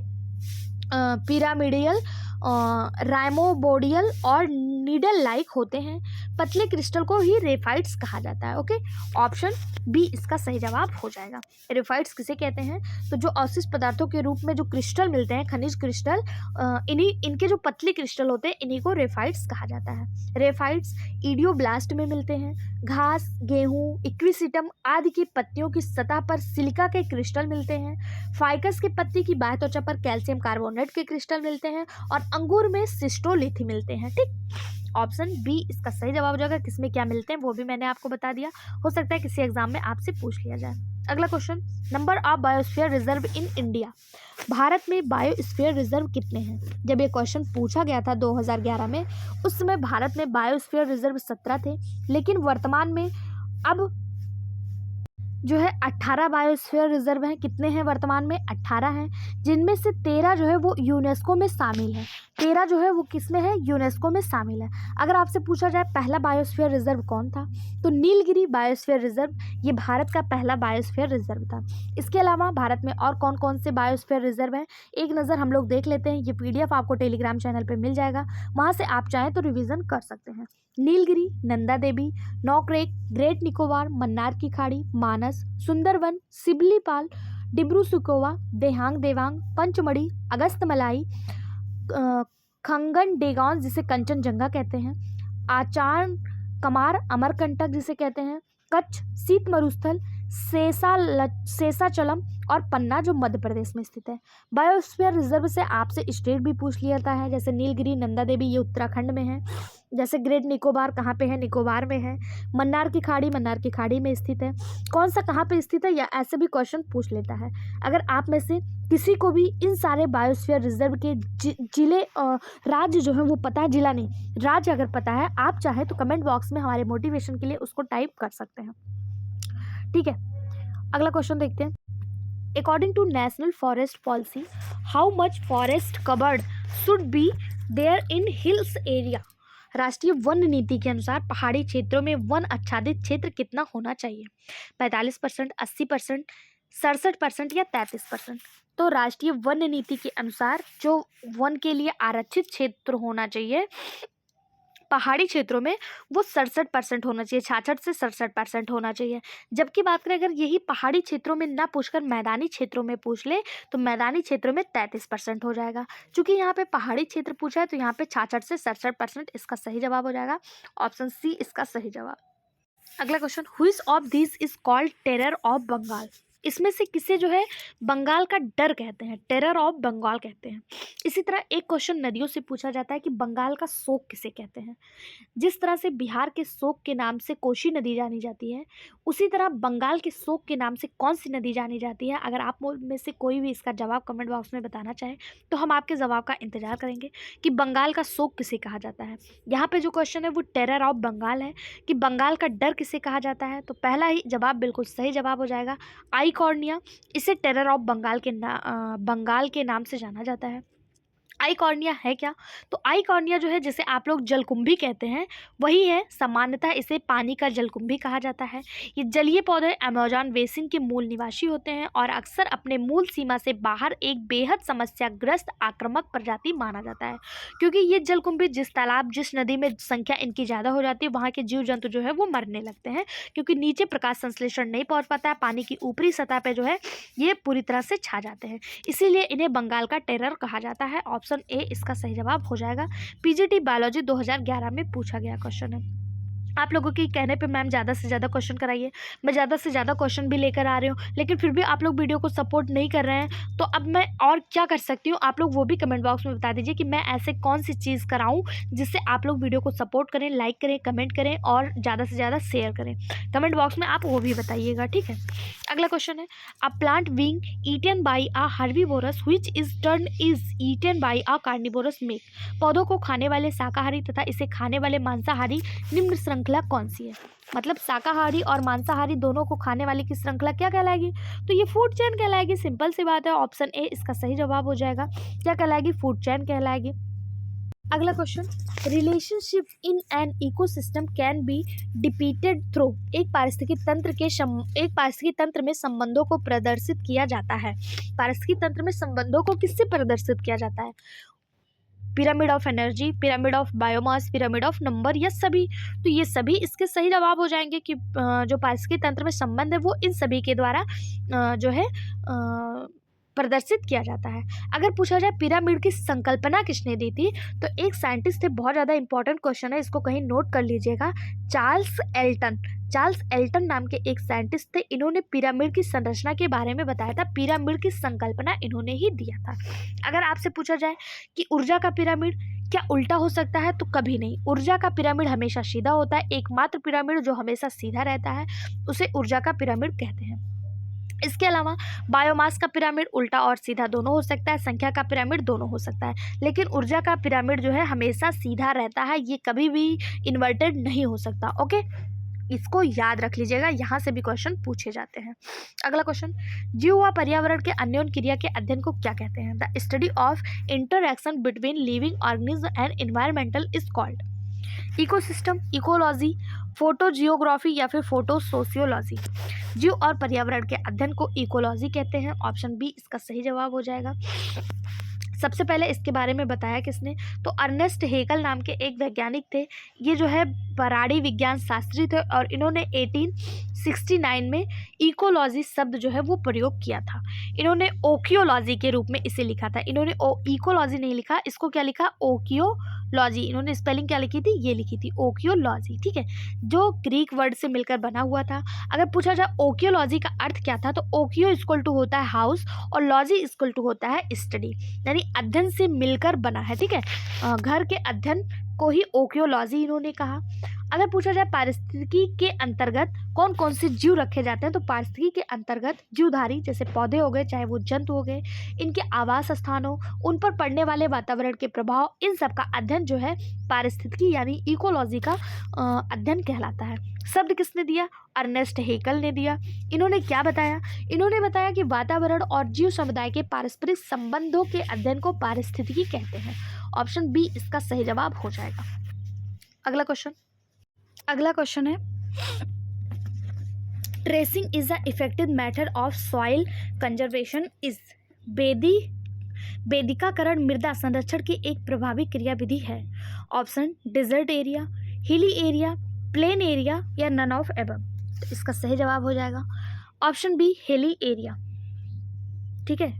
पिरामिडियल, राइमोबोडियल और नीडल लाइक होते हैं। पतले क्रिस्टल को ही रेफाइट्स कहा जाता है। ओके, ऑप्शन बी इसका सही जवाब हो जाएगा। रेफाइट्स किसे कहते हैं? तो जो अवशिष्ट पदार्थों के रूप में जो क्रिस्टल मिलते हैं, खनिज क्रिस्टल, इनके जो पतले क्रिस्टल होते हैं इन्हीं को रेफाइट्स कहा जाता है। रेफाइट्स इडियोब्लास्ट में मिलते हैं। घास, गेहूँ, इक्विसिटम आदि की पत्तियों की सतह पर सिलिका के क्रिस्टल मिलते हैं। फाइकस की पत्ती की बाह्य त्वचा पर कैल्शियम कार्बोनेट के क्रिस्टल मिलते हैं और अंगूर में सिस्टोलिथी मिलते हैं। ठीक, ऑप्शन बी इसका सही जवाब हो जाएगा। किसमें क्या मिलते हैं वो भी मैंने आपको बता दिया, हो सकता है किसी एग्जाम में आपसे पूछ लिया जाए। अगला question, number of biosphere reserve in India. Bharat में बायोस्फीयर रिजर्व कितने हैं? जब ये क्वेश्चन पूछा गया था 2011 में, उस समय भारत में बायोस्फीयर रिजर्व 17 थे, लेकिन वर्तमान में अब जो है 18 बायोस्फीयर रिजर्व हैं। कितने हैं वर्तमान में? 18 हैं, जिनमें से 13 जो है वो यूनेस्को में शामिल है। 13 जो है वो किस में है? यूनेस्को में शामिल है। अगर आपसे पूछा जाए पहला बायोस्फीयर रिजर्व कौन था, तो नीलगिरी बायोस्फीयर रिजर्व ये भारत का पहला बायोस्फीयर रिजर्व था। इसके अलावा भारत में और कौन कौन से बायोस्फीयर रिजर्व हैं एक नज़र हम लोग देख लेते हैं। ये PDF आपको टेलीग्राम चैनल पर मिल जाएगा, वहाँ से आप चाहें तो रिविज़न कर सकते हैं। नीलगिरी, नंदा देवी, नौक्रेक, ग्रेट निकोबार, मन्नार की खाड़ी, मानस, सुंदरवन, सिबलीपाल, डिब्रू सुकोवा, देहांग देवांग, पंचमढ़ी, अगस्तमलाई, खंगन डेगांव जिसे कंचनजंगा कहते हैं, आचार्य कमार अमरकंटक जिसे कहते हैं, कच्छ, शीत मरुस्थल, शेषाचलम और पन्ना जो मध्य प्रदेश में स्थित है। बायोस्फीयर रिजर्व से आपसे स्टेट भी पूछ लिया जाता है, जैसे नीलगिरी, नंदा देवी ये उत्तराखंड में है, जैसे ग्रेट निकोबार कहाँ पे है? निकोबार में है। मन्नार की खाड़ी में स्थित है। कौन सा कहाँ पे स्थित है, या ऐसे भी क्वेश्चन पूछ लेता है। अगर आप में से किसी को भी इन सारे बायोस्फीयर रिजर्व के जिले राज्य जो है वो पता है, जिला नहीं राज्य अगर पता है, आप चाहे तो कमेंट बॉक्स में हमारे मोटिवेशन के लिए उसको टाइप कर सकते हैं। ठीक है, अगला क्वेश्चन देखते हैं। According to National Forest Policy, how much forest covered should be there in hills area? राष्ट्रीय वन नीति के अनुसार पहाड़ी क्षेत्रों में वन आच्छादित क्षेत्र कितना होना चाहिए? 45%, 80%, 67% या 33%? तो राष्ट्रीय वन नीति के अनुसार जो वन के लिए आरक्षित क्षेत्र होना चाहिए पहाड़ी क्षेत्रों में वो 67% होना चाहिए, 66 से 67% होना चाहिए। जबकि बात करें अगर यही पहाड़ी क्षेत्रों में ना पूछकर मैदानी क्षेत्रों में पूछ ले तो मैदानी क्षेत्रों में 33% हो जाएगा। चूंकि यहाँ पे पहाड़ी क्षेत्र पूछा है तो यहाँ पे 66 से 67% इसका सही जवाब हो जाएगा। ऑप्शन सी इसका सही जवाब। अगला question, which of this is called terror of Bengal? इसमें से किसे जो है बंगाल का डर कहते हैं, टेरर ऑफ बंगाल कहते हैं। इसी तरह एक क्वेश्चन नदियों से पूछा जाता है कि बंगाल का शोक किसे कहते हैं। जिस तरह से बिहार के शोक के नाम से कोसी नदी जानी जाती है, उसी तरह बंगाल के शोक के नाम से कौन सी नदी जानी जाती है? अगर आप में से कोई भी इसका जवाब कमेंट बॉक्स में बताना चाहे तो हम आपके जवाब का इंतजार करेंगे कि बंगाल का शोक किसे कहा जाता है। यहाँ पे जो क्वेश्चन है वो टेरर ऑफ बंगाल है कि बंगाल का डर किसे कहा जाता है। तो पहला ही जवाब बिल्कुल सही जवाब हो जाएगा, आई कॉर्निया। इसे टेरर ऑफ बंगाल के नाम से जाना जाता है। आई कॉर्निया है क्या? तो आई कॉर्निया जो है जिसे आप लोग जलकुंभी कहते हैं वही है। सामान्यतः इसे पानी का जलकुंभी कहा जाता है। ये जलीय पौधे अमेज़न बेसिन के मूल निवासी होते हैं और अक्सर अपने मूल सीमा से बाहर एक बेहद समस्याग्रस्त आक्रामक प्रजाति माना जाता है, क्योंकि ये जलकुंभी जिस तालाब जिस नदी में संख्या इनकी ज़्यादा हो जाती है वहाँ के जीव जंतु जो है वो मरने लगते हैं, क्योंकि नीचे प्रकाश संश्लेषण नहीं पहुँच पाता है, पानी की ऊपरी सतह पर जो है ये पूरी तरह से छा जाते हैं, इसीलिए इन्हें बंगाल का टेरर कहा जाता है। ऑप्शन ए इसका सही जवाब हो जाएगा। पीजीटी बायोलॉजी 2011 में पूछा गया क्वेश्चन है। आप लोगों के कहने पे मैम ज़्यादा से ज़्यादा क्वेश्चन कराइए, मैं ज़्यादा से ज़्यादा क्वेश्चन भी लेकर आ रही हूँ, लेकिन फिर भी आप लोग वीडियो को सपोर्ट नहीं कर रहे हैं। तो अब मैं और क्या कर सकती हूँ आप लोग वो भी कमेंट बॉक्स में बता दीजिए कि मैं ऐसे कौन सी चीज़ कराऊँ जिससे आप लोग वीडियो को सपोर्ट करें, लाइक करें, कमेंट करें और ज़्यादा से ज़्यादा शेयर करें। कमेंट बॉक्स में आप वो भी बताइएगा, ठीक है। अगला क्वेश्चन है, a plant being eaten by a herbivorous which is eaten by a carnivorous make. पौधों को खाने वाले शाकाहारी तथा इसे खाने वाले मांसाहारी निम्न श्रृंखला कौन सी है? मतलब शाकाहारी और मांसाहारी दोनों को खाने वाली की श्रृंखला क्या कहलाएगी? तो ये फूड चेन कहलाएगी। सिंपल सी बात है, ऑप्शन ए इसका सही जवाब हो जाएगा। क्या कहलाएगी? फूड चेन कहलाएगी। अगला question, relationship in an ecosystem can be depicted through. एक पारिस्थितिकी तंत्र में संबंधों को प्रदर्शित किया जाता है। पारिस्थितिकी तंत्र में संबंधों को किससे प्रदर्शित किया जाता है? Pyramid of energy, pyramid of biomass, pyramid of number, या सभी? तो ये सभी इसके सही जवाब हो जाएंगे कि जो पारिस्थितिकी तंत्र में संबंध है वो इन सभी के द्वारा जो है प्रदर्शित किया जाता है। अगर पूछा जाए पिरामिड की संकल्पना किसने दी थी, तो एक साइंटिस्ट थे, बहुत ज़्यादा इंपॉर्टेंट क्वेश्चन है, इसको कहीं नोट कर लीजिएगा। चार्ल्स एल्टन नाम के एक साइंटिस्ट थे। इन्होंने पिरामिड की संरचना के बारे में बताया था, पिरामिड की संकल्पना इन्होंने ही दिया था। अगर आपसे पूछा जाए कि ऊर्जा का पिरामिड क्या उल्टा हो सकता है, तो कभी नहीं। ऊर्जा का पिरामिड हमेशा सीधा होता है। एकमात्र पिरामिड जो हमेशा सीधा रहता है उसे ऊर्जा का पिरामिड कहते हैं। इसके अलावा बायोमास का पिरामिड उल्टा और सीधा दोनों हो सकता है, संख्या का पिरामिड दोनों हो सकता है, लेकिन ऊर्जा का पिरामिड जो है हमेशा सीधा रहता है, ये कभी भी इन्वर्टेड नहीं हो सकता। ओके, इसको याद रख लीजिएगा, यहाँ से भी क्वेश्चन पूछे जाते हैं। अगला क्वेश्चन, जीव व पर्यावरण के अन्योन क्रिया के अध्ययन को क्या कहते हैं? The study of interaction between living organism and environmental is called ecosystem, ecology, photogeography या फिर फोटो सोशियोलॉजी। जीव और पर्यावरण के अध्ययन को इकोलॉजी कहते हैं। ऑप्शन बी इसका सही जवाब हो जाएगा। सबसे पहले इसके बारे में बताया किसने? तो अर्नेस्ट हेगल नाम के एक वैज्ञानिक थे। ये जो है प्राणी विज्ञान शास्त्री थे और इन्होंने 1869 में इकोलॉजी शब्द जो है वो प्रयोग किया था। इन्होंने ओकियोलॉजी के रूप में इसे लिखा था। इन्होंने इकोलॉजी नहीं लिखा, इसको क्या लिखा? ओकियोलॉजी। इन्होंने स्पेलिंग क्या लिखी थी? ये लिखी थी ओकियोलॉजी, ठीक है, जो ग्रीक वर्ड से मिलकर बना हुआ था। अगर पूछा जाए ओकियोलॉजी का अर्थ क्या था, तो ओकियो इक्वल टू होता है हाउस और लॉजी इक्वल टू होता है स्टडी, यानी अध्ययन से मिलकर बना है, ठीक है। घर के अध्ययन को ही ओकियोलॉजी इन्होंने कहा। अगर पूछा जाए पारिस्थितिकी के अंतर्गत कौन कौन से जीव रखे जाते हैं, तो पारिस्थितिकी के अंतर्गत जीवधारी जैसे पौधे हो गए, चाहे वो जंतु हो गए, इनके आवास स्थानों, उन पर पड़ने वाले वातावरण के प्रभाव, इन सब का अध्ययन जो है पारिस्थितिकी यानी इकोलॉजी का अध्ययन कहलाता है। शब्द किसने दिया? अर्नेस्ट हेकल ने दिया। इन्होंने क्या बताया? इन्होंने बताया कि वातावरण और जीव समुदाय के पारस्परिक संबंधों के अध्ययन को पारिस्थितिकी कहते हैं। ऑप्शन बी इसका सही जवाब हो जाएगा। अगला क्वेश्चन है, terracing is the effective method of soil conservation is. बेदिकाकरण मृदा संरक्षण की एक प्रभावी क्रियाविधि है। Option desert area, hilly area, plain area या नन ऑफ एबव। तो इसका सही जवाब हो जाएगा ऑप्शन बी हिली एरिया। ठीक है,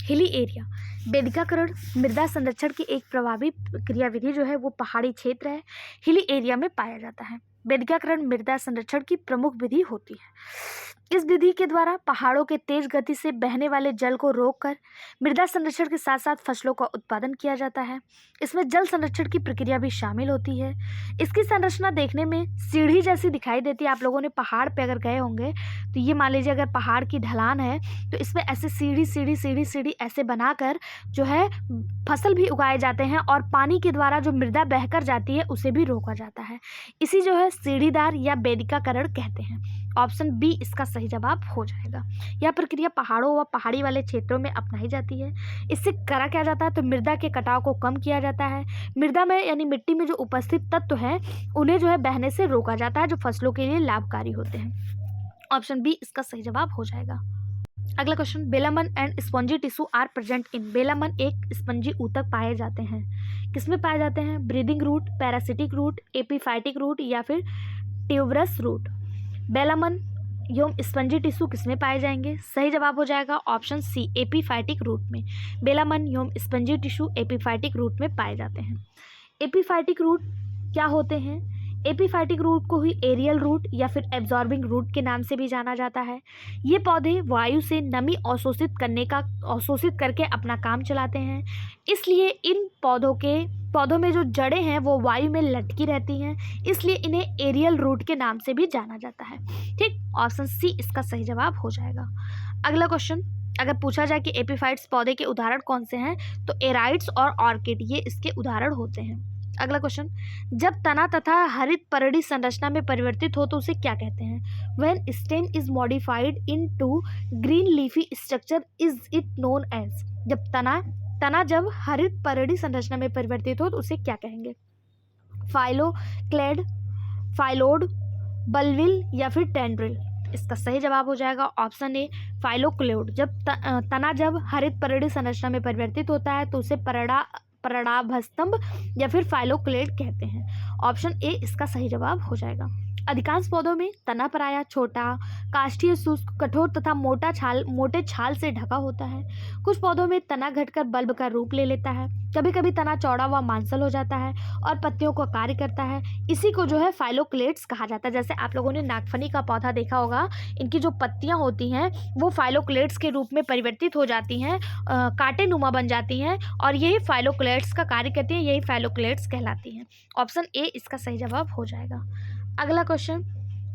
हिली एरिया। बेदिकाकरण मृदा संरक्षण की एक प्रभावी क्रियाविधि जो है वो पहाड़ी क्षेत्र है, हिली एरिया में पाया जाता है। बेदिकाकरण मृदा संरक्षण की प्रमुख विधि होती है। इस विधि के द्वारा पहाड़ों के तेज गति से बहने वाले जल को रोककर मृदा संरक्षण के साथ साथ फसलों का उत्पादन किया जाता है। इसमें जल संरक्षण की प्रक्रिया भी शामिल होती है। इसकी संरचना देखने में सीढ़ी जैसी दिखाई देती है। आप लोगों ने पहाड़ पे अगर गए होंगे तो ये मान लीजिए अगर पहाड़ की ढलान है तो इसमें ऐसे सीढ़ी सीढ़ी सीढ़ी सीढ़ी ऐसे बनाकर जो है फसल भी उगाए जाते हैं और पानी के द्वारा जो मृदा बहकर जाती है उसे भी रोका जाता है। इसी जो है सीढ़ीदार या बेदिकाकरण कहते हैं। ऑप्शन बी इसका सही जवाब हो जाएगा। यह प्रक्रिया पहाड़ों व पहाड़ी वाले क्षेत्रों में अपनाई जाती है। इससे करा क्या जाता है तो मृदा के कटाव को कम किया जाता है। मृदा में यानी मिट्टी में जो उपस्थित तत्व हैं उन्हें जो है बहने से रोका जाता है, जो फसलों के लिए लाभकारी होते हैं। ऑप्शन बी इसका सही जवाब हो जाएगा। अगला question, velamen and spongy tissue are present in. Velamen एक स्पंजी ऊतक पाए जाते हैं। किसमें पाए जाते हैं? Breathing root, parasitic root, epiphytic root या फिर ट्यूबरस रूट। बेलामन एवं स्पंजी टिश्यू किसमें पाए जाएंगे? सही जवाब हो जाएगा ऑप्शन सी एपीफाइटिक रूट में। बेलामन एवं स्पंजी टिश्यू एपीफाइटिक रूट में पाए जाते हैं। एपीफाइटिक रूट क्या होते हैं? एपीफाइटिक रूट को ही एरियल रूट या फिर एब्जॉर्बिंग रूट के नाम से भी जाना जाता है। ये पौधे वायु से नमी अवशोषित करके अपना काम चलाते हैं। इसलिए इन पौधों में जो जड़ें हैं वो वायु में लटकी रहती हैं, इसलिए इन्हें एरियल रूट के नाम से भी जाना जाता है। ठीक, ऑप्शन सी इसका सही जवाब हो जाएगा। अगला क्वेश्चन, अगर पूछा जाए कि एपीफाइट्स पौधे के उदाहरण कौन से हैं तो एराइट्स और ऑर्किड ये इसके उदाहरण होते हैं। अगला क्वेश्चन, जब तना तथा हरित परड़ी संरचना में परिवर्तित हो तो उसे क्या कहते हैं? When stem is modified into green leafy structure is it known as. जब तना जब हरित परड़ी संरचना में परिवर्तित हो तो उसे क्या कहेंगे? फाइलोक्लेड, फाइलोड, बल्विल या फिर टेंड्रिल। इसका सही जवाब हो जाएगा ऑप्शन ए फाइलोक्लेड। जब तना जब हरित परड़ी संरचना में परिवर्तित होता है तो उसे परडाभस्तंभ या फिर फाइलोक्लेड कहते हैं। ऑप्शन ए इसका सही जवाब हो जाएगा। अधिकांश पौधों में तना प्रायः छोटा, काष्ठीय, शुष्क, कठोर तथा मोटे छाल से ढका होता है। कुछ पौधों में तना घटकर बल्ब का रूप ले लेता है। कभी कभी तना चौड़ा व मांसल हो जाता है और पत्तियों का कार्य करता है। इसी को जो है फाइलोक्लेड्स कहा जाता है। जैसे आप लोगों ने नागफनी का पौधा देखा होगा, इनकी जो पत्तियां होती हैं वो फाइलोक्लेड्स के रूप में परिवर्तित हो जाती हैं, कांटे नुमा बन जाती हैं और यही फाइलोक्लेड्स का कार्य करती हैं, यही फाइलोक्लेड्स कहलाती हैं। ऑप्शन ए इसका सही जवाब हो जाएगा। अगला क्वेश्चन,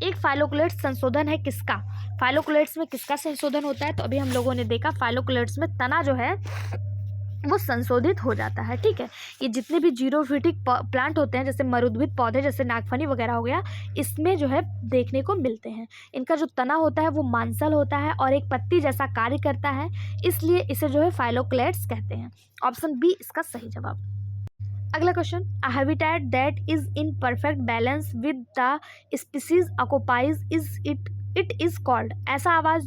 एक फाइलोक्लेड्स संशोधन है किसका? फाइलोक्लेड्स में किसका संशोधन होता है? तो अभी हम लोगों ने देखा फाइलोक्लेड्स में तना जो है वो संशोधित हो जाता है। ठीक है, ये जितने भी जीरोफिटिक प्लांट होते हैं जैसे मरुद्भिद पौधे जैसे नागफनी वगैरह हो गया, इसमें जो है देखने को मिलते हैं। इनका जो तना होता है वो मांसल होता है और एक पत्ती जैसा कार्य करता है, इसलिए इसे जो है फाइलोक्लेड्स कहते हैं। ऑप्शन बी इसका सही जवाब। अगला question, a habitat that is in perfect balance with the species occupies it is called. ऐसा आवाज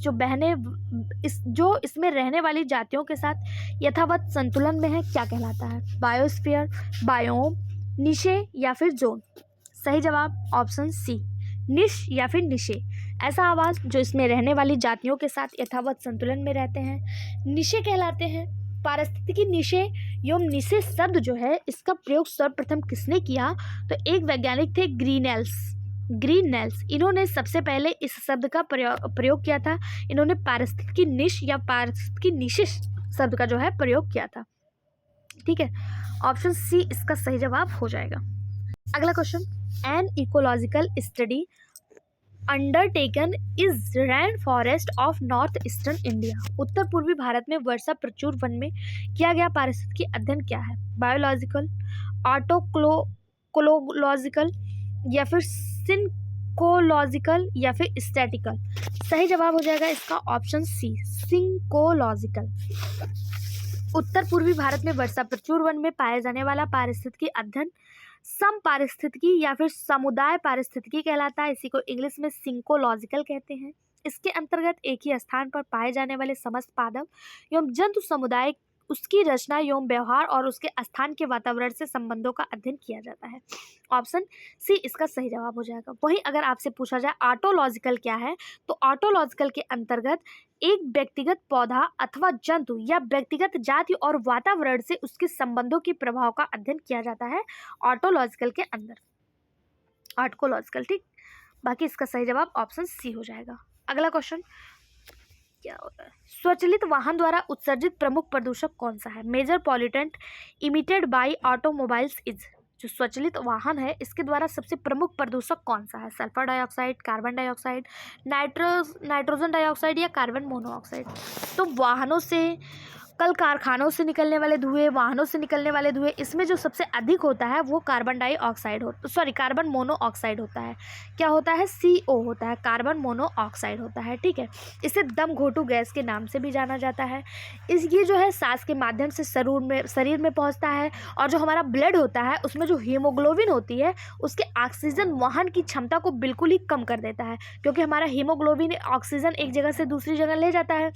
जो इसमें रहने वाली जातियों के साथ यथावत संतुलन में है क्या कहलाता है? बायोस्फीयर, बायोम, निशे या फिर जोन। सही जवाब ऑप्शन सी निश या फिर निशे। ऐसा आवाज जो इसमें रहने वाली जातियों के साथ यथावत संतुलन में रहते हैं निशे कहलाते हैं। पारिस्थितिकी निशे एवं निशे शब्द जो है इसका प्रयोग सर्वप्रथम किसने किया? तो एक वैज्ञानिक थे ग्रीननेल्स। इन्होंने सबसे पहले इस शब्द का प्रयोग किया था। इन्होंने पारिस्थितिकी निश या पारिस्थितिकी निशे शब्द का जो है प्रयोग किया था। ठीक है, ऑप्शन सी इसका सही जवाब हो जाएगा। अगला question, an ecological study undertaken is rain forest of north eastern India. उत्तर पूर्वी भारत में वर्षा प्रचुर वन में किया गया पारिस्थितिकी अध्ययन क्या है? बायोलॉजिकल, ऑटोक्लोलॉजिकल या फिर सिंकोलॉजिकल या फिर स्टैटिकल? सही जवाब हो जाएगा इसका ऑप्शन सी, सिंकोलॉजिकल। उत्तर पूर्वी भारत में वर्षा प्रचुर वन में पाया जाने वाला पारिस्थितिकी अध्ययन सम पारिस्थितिकी या फिर समुदाय पारिस्थितिकी कहलाता है। इसी को इंग्लिश में सिंकोलॉजिकल कहते हैं। इसके अंतर्गत एक ही स्थान पर पाए जाने वाले समस्त पादप एवं जंतु समुदाय, उसकी रचना एवं व्यवहार और उसके स्थान के वातावरण से संबंधों का अध्ययन किया जाता है। ऑप्शन सी इसका सही जवाब हो जाएगा। वहीं अगर आपसे पूछा जाए ऑटोलॉजिकल क्या है, तो ऑटोलॉजिकल के अंतर्गत एक व्यक्तिगत पौधा अथवा जंतु या व्यक्तिगत जाति और वातावरण से उसके संबंधों के प्रभाव का अध्ययन किया जाता है ऑटोलॉजिकल के अंदर, ऑटोलॉजिकल। ठीक, बाकी इसका सही जवाब ऑप्शन सी हो जाएगा। अगला क्वेश्चन क्या होता है? स्वचालित वाहन द्वारा उत्सर्जित प्रमुख प्रदूषक कौन सा है? Major pollutant emitted by automobiles is. जो स्वचालित वाहन है इसके द्वारा सबसे प्रमुख प्रदूषक कौन सा है? Sulphur dioxide, carbon dioxide, nitrogen dioxide या कार्बन मोनोऑक्साइड? तो वाहनों से, कल कारखानों से निकलने वाले धुएं, वाहनों से निकलने वाले धुएं, इसमें जो सबसे अधिक होता है वो कार्बन मोनोऑक्साइड होता है। क्या होता है? CO होता है, कार्बन मोनोऑक्साइड होता है। ठीक है, इसे दम घोटू गैस के नाम से भी जाना जाता है। ये जो है सांस के माध्यम से शरीर में पहुंचता है, और जो हमारा ब्लड होता है उसमें जो हीमोग्लोबिन होती है उसके ऑक्सीजन वहन की क्षमता को बिल्कुल ही कम कर देता है, क्योंकि हमारा हीमोग्लोबिन ऑक्सीजन एक जगह से दूसरी जगह ले जाता है,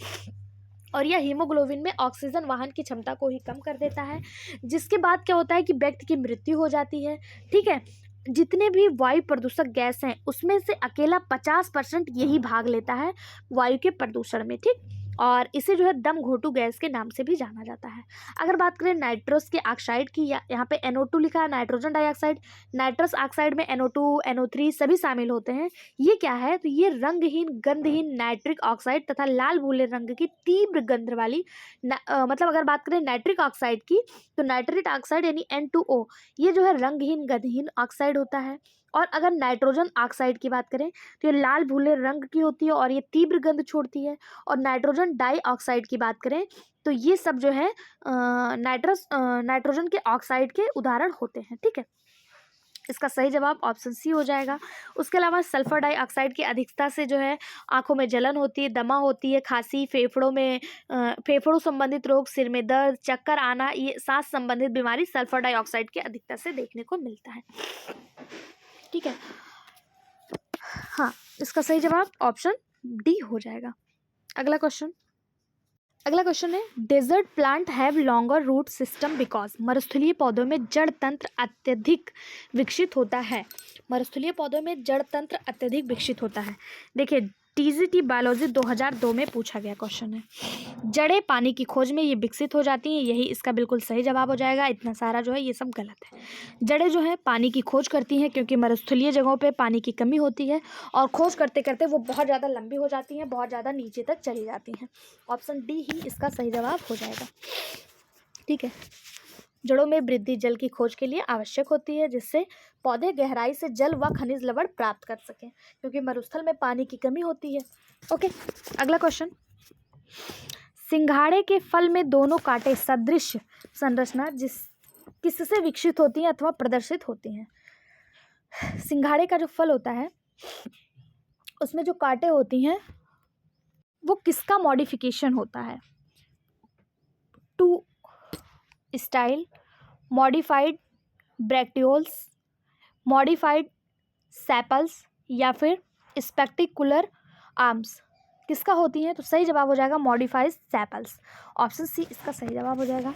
और यह हीमोग्लोबिन में ऑक्सीजन वाहन की क्षमता को ही कम कर देता है, जिसके बाद क्या होता है कि व्यक्ति की मृत्यु हो जाती है। ठीक है, जितने भी वायु प्रदूषक गैस हैं उसमें से अकेला 50% यही भाग लेता है वायु के प्रदूषण में। ठीक, और इसे जो है दम घोटू गैस के नाम से भी जाना जाता है। अगर बात करें नाइट्रस के ऑक्साइड की, यहाँ पे NO2 लिखा है, नाइट्रोजन डाइऑक्साइड। नाइट्रस ऑक्साइड में NO2, NO3 सभी शामिल होते हैं। ये क्या है? तो ये रंगहीन, गंधहीन नाइट्रिक ऑक्साइड तथा लाल भूरे रंग की तीव्र गंध वाली मतलब अगर बात करें नाइट्रिक ऑक्साइड की, तो नाइट्रिक ऑक्साइड यानी N2O, ये जो है रंगहीन, गंधहीन ऑक्साइड होता है। और अगर नाइट्रोजन ऑक्साइड की बात करें तो ये लाल भूरे रंग की होती है और ये तीव्र गंध छोड़ती है। और नाइट्रोजन डाइऑक्साइड की बात करें तो ये सब जो है नाइट्रोजन के ऑक्साइड के उदाहरण होते हैं। ठीक है, इसका सही जवाब ऑप्शन सी हो जाएगा। उसके अलावा सल्फर डाइऑक्साइड की अधिकता से जो है आंखों में जलन होती है, दमा होती है, खांसी, फेफड़ों संबंधित रोग, सिर में दर्द, चक्कर आना, ये सांस संबंधित बीमारी सल्फर डाइऑक्साइड की अधिकता से देखने को मिलता है। ठीक है, हाँ, इसका सही जवाब ऑप्शन डी हो जाएगा। अगला क्वेश्चन है desert plant have longer root system because. मरुस्थलीय पौधों में जड़ तंत्र अत्यधिक विकसित होता है। मरुस्थलीय पौधों में जड़ तंत्र अत्यधिक विकसित होता है। देखिए, TGT बायोलॉजी 2002 में पूछा गया क्वेश्चन है। जड़ें पानी की खोज में ये विकसित हो जाती हैं, यही इसका बिल्कुल सही जवाब हो जाएगा। इतना सारा जो है ये सब गलत है। जड़ें जो है पानी की खोज करती हैं क्योंकि मरुस्थलीय जगहों पे पानी की कमी होती है, और खोज करते करते वो बहुत ज़्यादा लंबी हो जाती हैं, बहुत ज़्यादा नीचे तक चली जाती हैं। ऑप्शन डी ही इसका सही जवाब हो जाएगा। ठीक है, जड़ों में वृद्धि जल की खोज के लिए आवश्यक होती है, जिससे पौधे गहराई से जल व खनिज लवण प्राप्त कर सकें, क्योंकि मरुस्थल में पानी की कमी होती है। ओके, अगला क्वेश्चन, सिंघाड़े के फल में दोनों कांटे सदृश संरचना किससे विकसित होती है अथवा प्रदर्शित होती हैं? सिंघाड़े का जो फल होता है उसमें जो कांटे होती हैं वो किसका मॉडिफिकेशन होता है? Two style, modified bracteoles, modified sepals या फिर स्पेक्टिकुलर आर्म्स, किसका होती हैं? तो सही जवाब हो जाएगा मॉडिफाइड सेपल्स। ऑप्शन सी इसका सही जवाब हो जाएगा।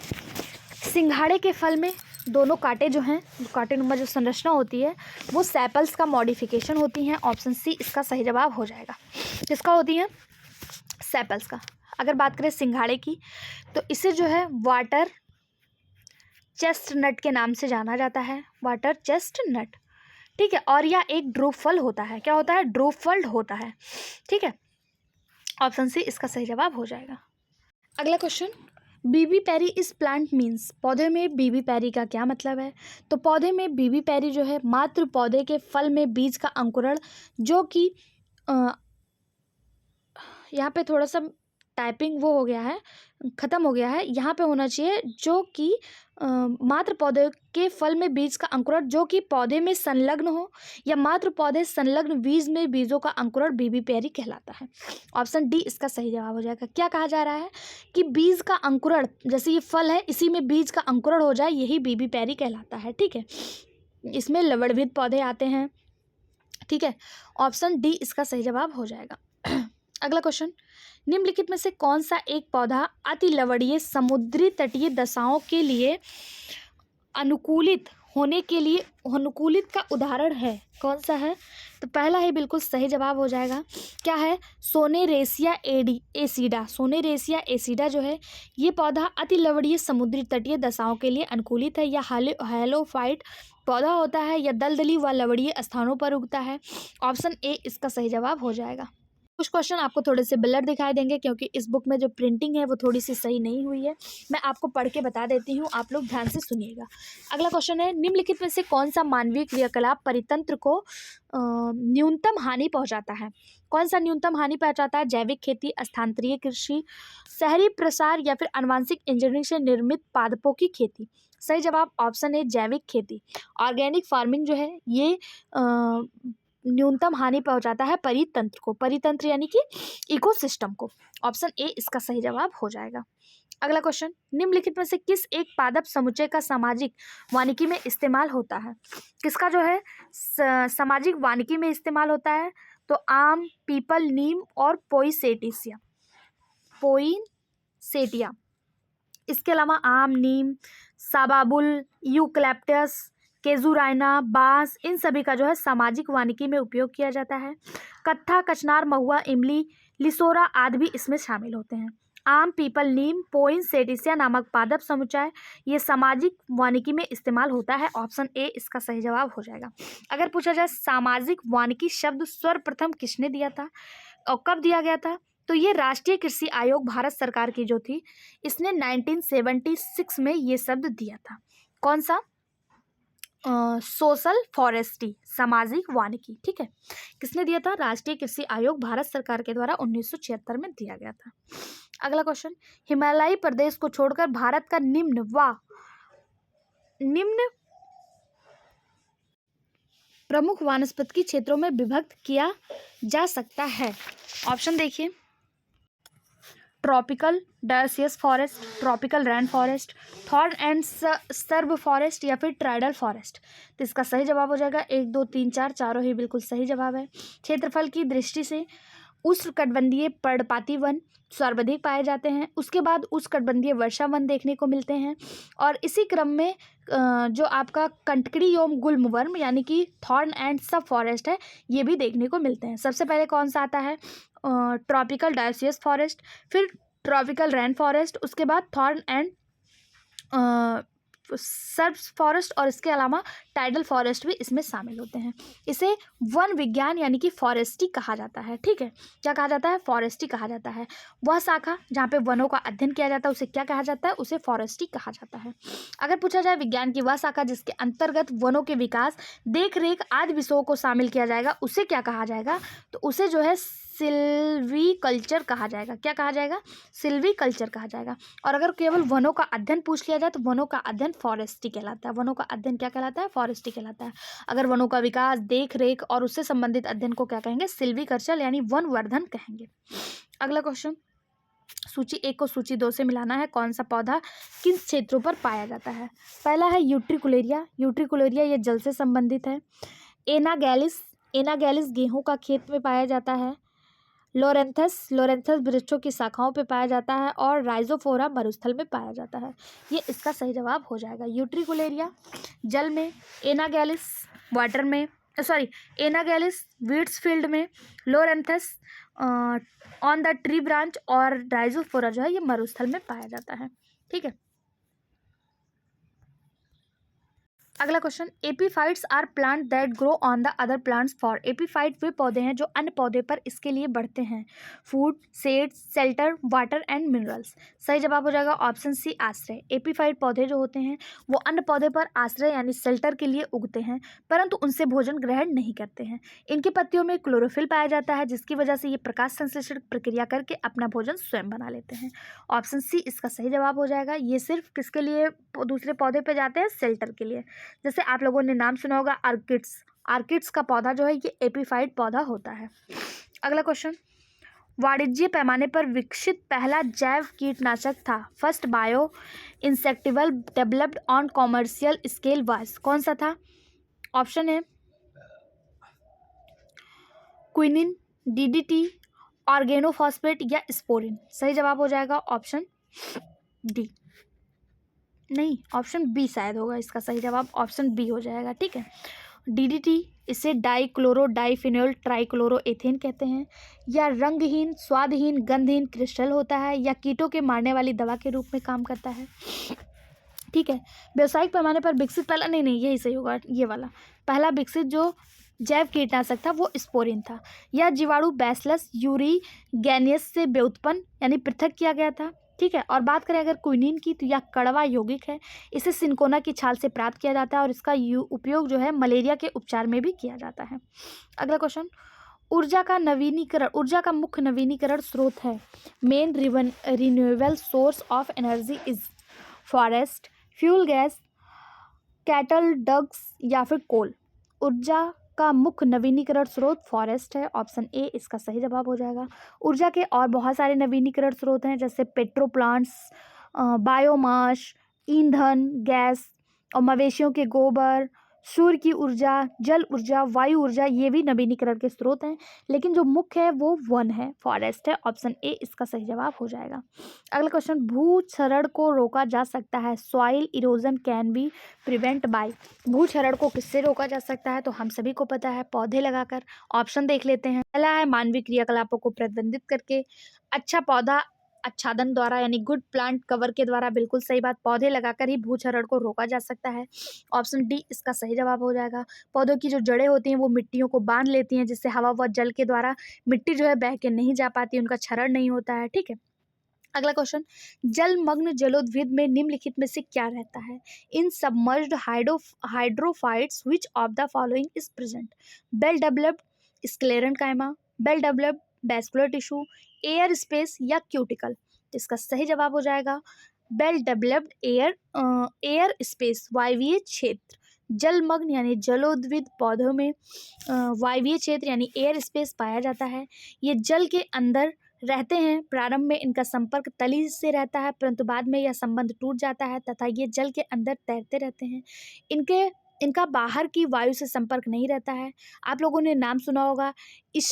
सिंघाड़े के फल में दोनों कांटे जो हैं, कांटे नुमा जो संरचना होती है वो सेपल्स का मॉडिफिकेशन होती हैं। ऑप्शन सी इसका सही जवाब हो जाएगा। किसका होती है? सेपल्स का। अगर बात करें सिंघाड़े की तो इसे जो है वाटर चेस्टनट के नाम से जाना जाता है, वाटर चेस्टनट। ठीक है, और यह एक ड्रूप फल होता है। क्या होता है? ड्रूप फल होता है। ठीक है, ऑप्शन सी इसका सही जवाब हो जाएगा। अगला क्वेश्चन, बीबी पेरी इस प्लांट मीन्स। पौधे में बीबी पेरी का क्या मतलब है? तो पौधे में बीबी पेरी जो है मात्र पौधे के फल में बीज का अंकुरण, जो कि यहाँ पे थोड़ा सा टाइपिंग वो हो गया है, ख़त्म हो गया है। यहाँ पे होना चाहिए जो कि मात्र पौधे के फल में बीज का अंकुरण जो कि पौधे में संलग्न हो, या मात्र पौधे संलग्न बीज में बीजों का अंकुरण बीबी पैरी कहलाता है। ऑप्शन डी इसका सही जवाब हो जाएगा। क्या कहा जा रहा है कि बीज का अंकुरण, जैसे ये फल है इसी में बीज का अंकुरण हो जाए, यही बीबी पैरी कहलाता है। ठीक है, इसमें लवणविद पौधे आते हैं। ठीक है, ऑप्शन डी इसका सही जवाब हो जाएगा। अगला क्वेश्चन, निम्नलिखित में से कौन सा एक पौधा अति लवणीय समुद्री तटीय दशाओं के लिए अनुकूलित का उदाहरण है? कौन सा है? तो पहला ही बिल्कुल सही जवाब हो जाएगा। क्या है? सोनेरेसिया एसिडा। सोनेरेसिया एसिडा जो है ये पौधा अति लवणीय समुद्री तटीय दशाओं के लिए अनुकूलित है। यह हैलोफाइट पौधा होता है, या दलदली व लवणीय स्थानों पर उगता है। ऑप्शन ए इसका सही जवाब हो जाएगा। कुछ क्वेश्चन आपको थोड़े से ब्लर दिखाई देंगे क्योंकि इस बुक में जो प्रिंटिंग है वो थोड़ी सी सही नहीं हुई है। मैं आपको पढ़ के बता देती हूँ, आप लोग ध्यान से सुनिएगा। अगला क्वेश्चन है, निम्नलिखित में से कौन सा मानवीय क्रियाकलाप परितंत्र को न्यूनतम हानि पहुंचाता है? कौन सा न्यूनतम हानि पहुंचाता है? जैविक खेती, स्थानांतरीय कृषि, शहरी प्रसार, या फिर आनुवांशिक इंजीनियरिंग से निर्मित पादपों की खेती? सही जवाब ऑप्शन ए जैविक खेती। ऑर्गेनिक फार्मिंग जो है ये न्यूनतम हानि पहुंचाता है परितंत्र को, परितंत्र यानी कि इकोसिस्टम को। ऑप्शन ए इसका सही जवाब हो जाएगा। अगला क्वेश्चन, निम्नलिखित में से किस एक पादप समुच्चय का सामाजिक वानिकी में इस्तेमाल होता है? किसका जो है सामाजिक वानिकी में इस्तेमाल होता है? तो आम, पीपल, नीम और पोइनसेटिया। इसके अलावा आम, नीम, साबाबुल, यूकैलिप्टस, केजुराइना, बांस, इन सभी का जो है सामाजिक वानिकी में उपयोग किया जाता है। कत्था, कचनार, महुआ, इमली, लिसोरा आदि भी इसमें शामिल होते हैं। आम, पीपल, नीम, पोइनसेटिया नामक पादप समुच्चय ये सामाजिक वानिकी में इस्तेमाल होता है। ऑप्शन ए इसका सही जवाब हो जाएगा। अगर पूछा जाए सामाजिक वानिकी शब्द सर्वप्रथम किसने दिया था और कब दिया गया था, तो ये राष्ट्रीय कृषि आयोग भारत सरकार की जो थी इसने 1976 में ये शब्द दिया था। कौन सा? सोशल फॉरेस्ट्री, सामाजिक वानिकी। ठीक है, किसने दिया था? राष्ट्रीय कृषि आयोग भारत सरकार के द्वारा 1976 में दिया गया था। अगला क्वेश्चन, हिमालयी प्रदेश को छोड़कर भारत का निम्न प्रमुख वनस्पति क्षेत्रों में विभक्त किया जा सकता है। ऑप्शन देखिए, tropical dioecious forest, tropical rain forest, thorn and SERB forest, या फिर ट्राइडल फॉरेस्ट। तो इसका सही जवाब हो जाएगा 1, 2, 3, 4 चारों ही बिल्कुल सही जवाब है। क्षेत्रफल की दृष्टि से उष्णकटिबंधीय पर्णपाती वन सर्वाधिक पाए जाते हैं, उसके बाद उष्णकटिबंधीय वर्षा वन देखने को मिलते हैं, और इसी क्रम में जो आपका कंटकड़ी एवं गुल्मवर्म यानी कि थॉर्न एंड सब फॉरेस्ट है ये भी देखने को मिलते हैं। सबसे पहले कौन सा आता है? ट्रॉपिकल डायोसियस फॉरेस्ट, फिर ट्रॉपिकल रेन फॉरेस्ट, उसके बाद थॉर्न एंड सर्ब फॉरेस्ट, और इसके अलावा टाइडल फॉरेस्ट भी इसमें शामिल होते हैं। इसे वन विज्ञान यानी कि फॉरेस्ट्री कहा जाता है। ठीक है, क्या कहा जाता है? फॉरेस्ट्री कहा जाता है। वह शाखा जहाँ पे वनों का अध्ययन किया जाता है उसे क्या कहा जाता है? उसे फॉरेस्ट्री कहा जाता है। अगर पूछा जाए विज्ञान की वह शाखा जिसके अंतर्गत वनों के विकास, देख रेख आदि विषयों को शामिल किया जाएगा उसे क्या कहा जाएगा? तो उसे जो है सिल्वीकल्चर कहा जाएगा। क्या कहा जाएगा? सिल्वीकल्चर कहा जाएगा। और अगर केवल वनों का अध्ययन पूछ लिया जाए तो वनों का अध्ययन फॉरेस्ट्री कहलाता है। वनों का अध्ययन क्या कहलाता है? फॉरेस्ट्री कहलाता है। अगर वनों का विकास, देख रेख और उससे संबंधित अध्ययन को क्या कहेंगे? सिल्वीकल्चर यानी वन-वर्धन कहेंगे। अगला क्वेश्चन, सूची 1 को सूची 2 से मिलाना है। कौन सा पौधा किन क्षेत्रों पर पाया जाता है? पहला है यूट्रिकुलेरिया। यूट्रिकुलेरिया ये जल से संबंधित है। एनागैलिस गेहूं का खेत में पाया जाता है। लोरेंथस वृक्षों की शाखाओं पे पाया जाता है, और राइजोफोरा मरुस्थल में पाया जाता है। ये इसका सही जवाब हो जाएगा। यूट्रिकुलेरिया जल में, एनागैलिस वाटर में, एनागैलिस वीड्स फील्ड में, लोरेंथस ऑन द ट्री ब्रांच, और राइजोफोरा जो है ये मरुस्थल में पाया जाता है। ठीक है, अगला question, epiphytes are plant that grow on the other plants for. Epiphyte वे पौधे हैं जो अन्य पौधे पर इसके लिए बढ़ते हैं। Food, seeds, shelter, water and minerals. सही जवाब हो जाएगा ऑप्शन सी, आश्रय। एपीफाइट पौधे जो होते हैं वो अन्य पौधे पर आश्रय यानी शेल्टर के लिए उगते हैं, परंतु उनसे भोजन ग्रहण नहीं करते हैं। इनकी पत्तियों में क्लोरोफिल पाया जाता है, जिसकी वजह से ये प्रकाश संश्लेषण प्रक्रिया करके अपना भोजन स्वयं बना लेते हैं। ऑप्शन सी इसका सही जवाब हो जाएगा। ये सिर्फ किसके लिए दूसरे पौधे पर जाते हैं? शेल्टर के लिए। जैसे आप लोगों ने नाम सुना होगा आर्किड्स। आर्किड्स का पौधा जो है ये एपीफाइट पौधा होता है। अगला क्वेश्चन, वाणिज्यिक पैमाने पर विकसित पहला जैव कीटनाशक था। First bio insecticidal developed on commercial scale was. कौन सा था? ऑप्शन है क्विनिन, डीडीटी, ऑर्गेनोफॉस्फेट या स्पोरिन। सही जवाब हो जाएगा ऑप्शन डी, नहीं ऑप्शन बी शायद होगा इसका सही जवाब। ऑप्शन बी हो जाएगा, ठीक है। डीडीटी, इसे डाइक्लोरो डाइफिनोल ट्राइक्लोरोएथेन कहते हैं। या रंगहीन, स्वादहीन, गंधहीन क्रिस्टल होता है, या कीटों के मारने वाली दवा के रूप में काम करता है। ठीक है, व्यावसायिक पैमाने पर विकसित पहला, नहीं यही सही होगा, ये वाला। पहला विकसित जो जैव कीटनाशक था वो स्पोरिन था। यह जीवाणु बैसिलस यूरीगेनियस से व्युत्पन्न यानी पृथक किया गया था। ठीक है, और बात करें अगर क्विनीन की तो यह कड़वा यौगिक है। इसे सिनकोना की छाल से प्राप्त किया जाता है और इसका उपयोग जो है मलेरिया के उपचार में भी किया जाता है। अगला क्वेश्चन, ऊर्जा का मुख्य नवीनीकरण स्रोत है। Main renewable source of energy is forest, fuel gas, cattle dogs या फिर कोल। ऊर्जा का मुख्य नवीनीकरण स्रोत फॉरेस्ट है। ऑप्शन ए इसका सही जवाब हो जाएगा। ऊर्जा के और बहुत सारे नवीनीकरण स्रोत हैं, जैसे पेट्रो प्लांट्स, बायोमास, ईंधन, गैस और मवेशियों के गोबर, सूर्य की ऊर्जा, जल ऊर्जा, वायु ऊर्जा, ये भी नवीनीकरण के स्रोत हैं, लेकिन जो मुख्य है वो वन है, फॉरेस्ट है। ऑप्शन ए इसका सही जवाब हो जाएगा। अगला क्वेश्चन, भूक्षरण को रोका जा सकता है। Soil erosion can be prevent by. भूक्षरण को किससे रोका जा सकता है? तो हम सभी को पता है, पौधे लगाकर। ऑप्शन देख लेते हैं। पहला है मानवीय क्रियाकलापों को प्रतिबंधित करके, अच्छा पौधा आच्छादन द्वारा यानी गुड प्लांट कवर के द्वारा। बिल्कुल सही बात, पौधे लगाकर ही भूक्षरण को रोका जा सकता है। ऑप्शन डी इसका सही जवाब हो जाएगा। पौधों की जो जड़ें होती हैं वो मिट्टियों को बांध लेती हैं, जिससे हवा व जल के द्वारा मिट्टी जो है बह के नहीं जा पाती, उनका क्षरण नहीं होता है। ठीक है, अगला क्वेश्चन, जलमग्न जलोद्भिद में निम्नलिखित में से क्या रहता है? In submerged hydrophytes which of the following is present? Well developed sclerenchyma, well developed vascular tissue, air space या क्यूटिकल। तो इसका सही जवाब हो जाएगा वेल डेवलप्ड एयर स्पेस, वायवीय क्षेत्र। जलमग्न यानी जलोद्भिद पौधों में वायवीय क्षेत्र यानी एयर स्पेस पाया जाता है। ये जल के अंदर रहते हैं। प्रारंभ में इनका संपर्क तली से रहता है, परंतु बाद में यह संबंध टूट जाता है तथा ये जल के अंदर तैरते रहते हैं। इनका बाहर की वायु से संपर्क नहीं रहता है। आप लोगों ने नाम सुना होगा इस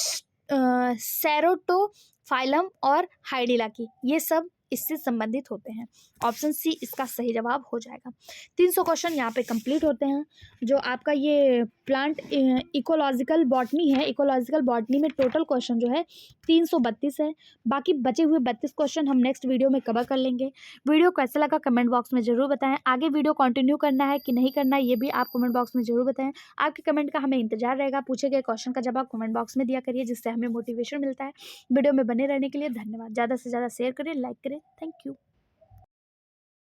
सेरोटोफाइलम और हाइडिला की, ये सब इससे संबंधित होते हैं। ऑप्शन सी इसका सही जवाब हो जाएगा। 300 क्वेश्चन यहाँ पे कंप्लीट होते हैं। जो आपका ये प्लांट इकोलॉजिकल बॉटनी है, इकोलॉजिकल बॉटनी में टोटल क्वेश्चन जो है 332 है। बाकी बचे हुए 32 क्वेश्चन हम नेक्स्ट वीडियो में कवर कर लेंगे। वीडियो कैसा लगा कमेंट बॉक्स में ज़रूर बताएं। आगे वीडियो कंटिन्यू करना है कि नहीं करना है ये भी आप कमेंट बॉक्स में ज़रूर बताएं। आपके कमेंट का हमें इंतजार रहेगा। पूछे गए क्वेश्चन का जवाब कमेंट बॉक्स में दिया करिए, जिससे हमें मोटिवेशन मिलता है। वीडियो में बने रहने के लिए धन्यवाद। ज़्यादा से ज़्यादा शेयर करें, लाइक करें। Thank you.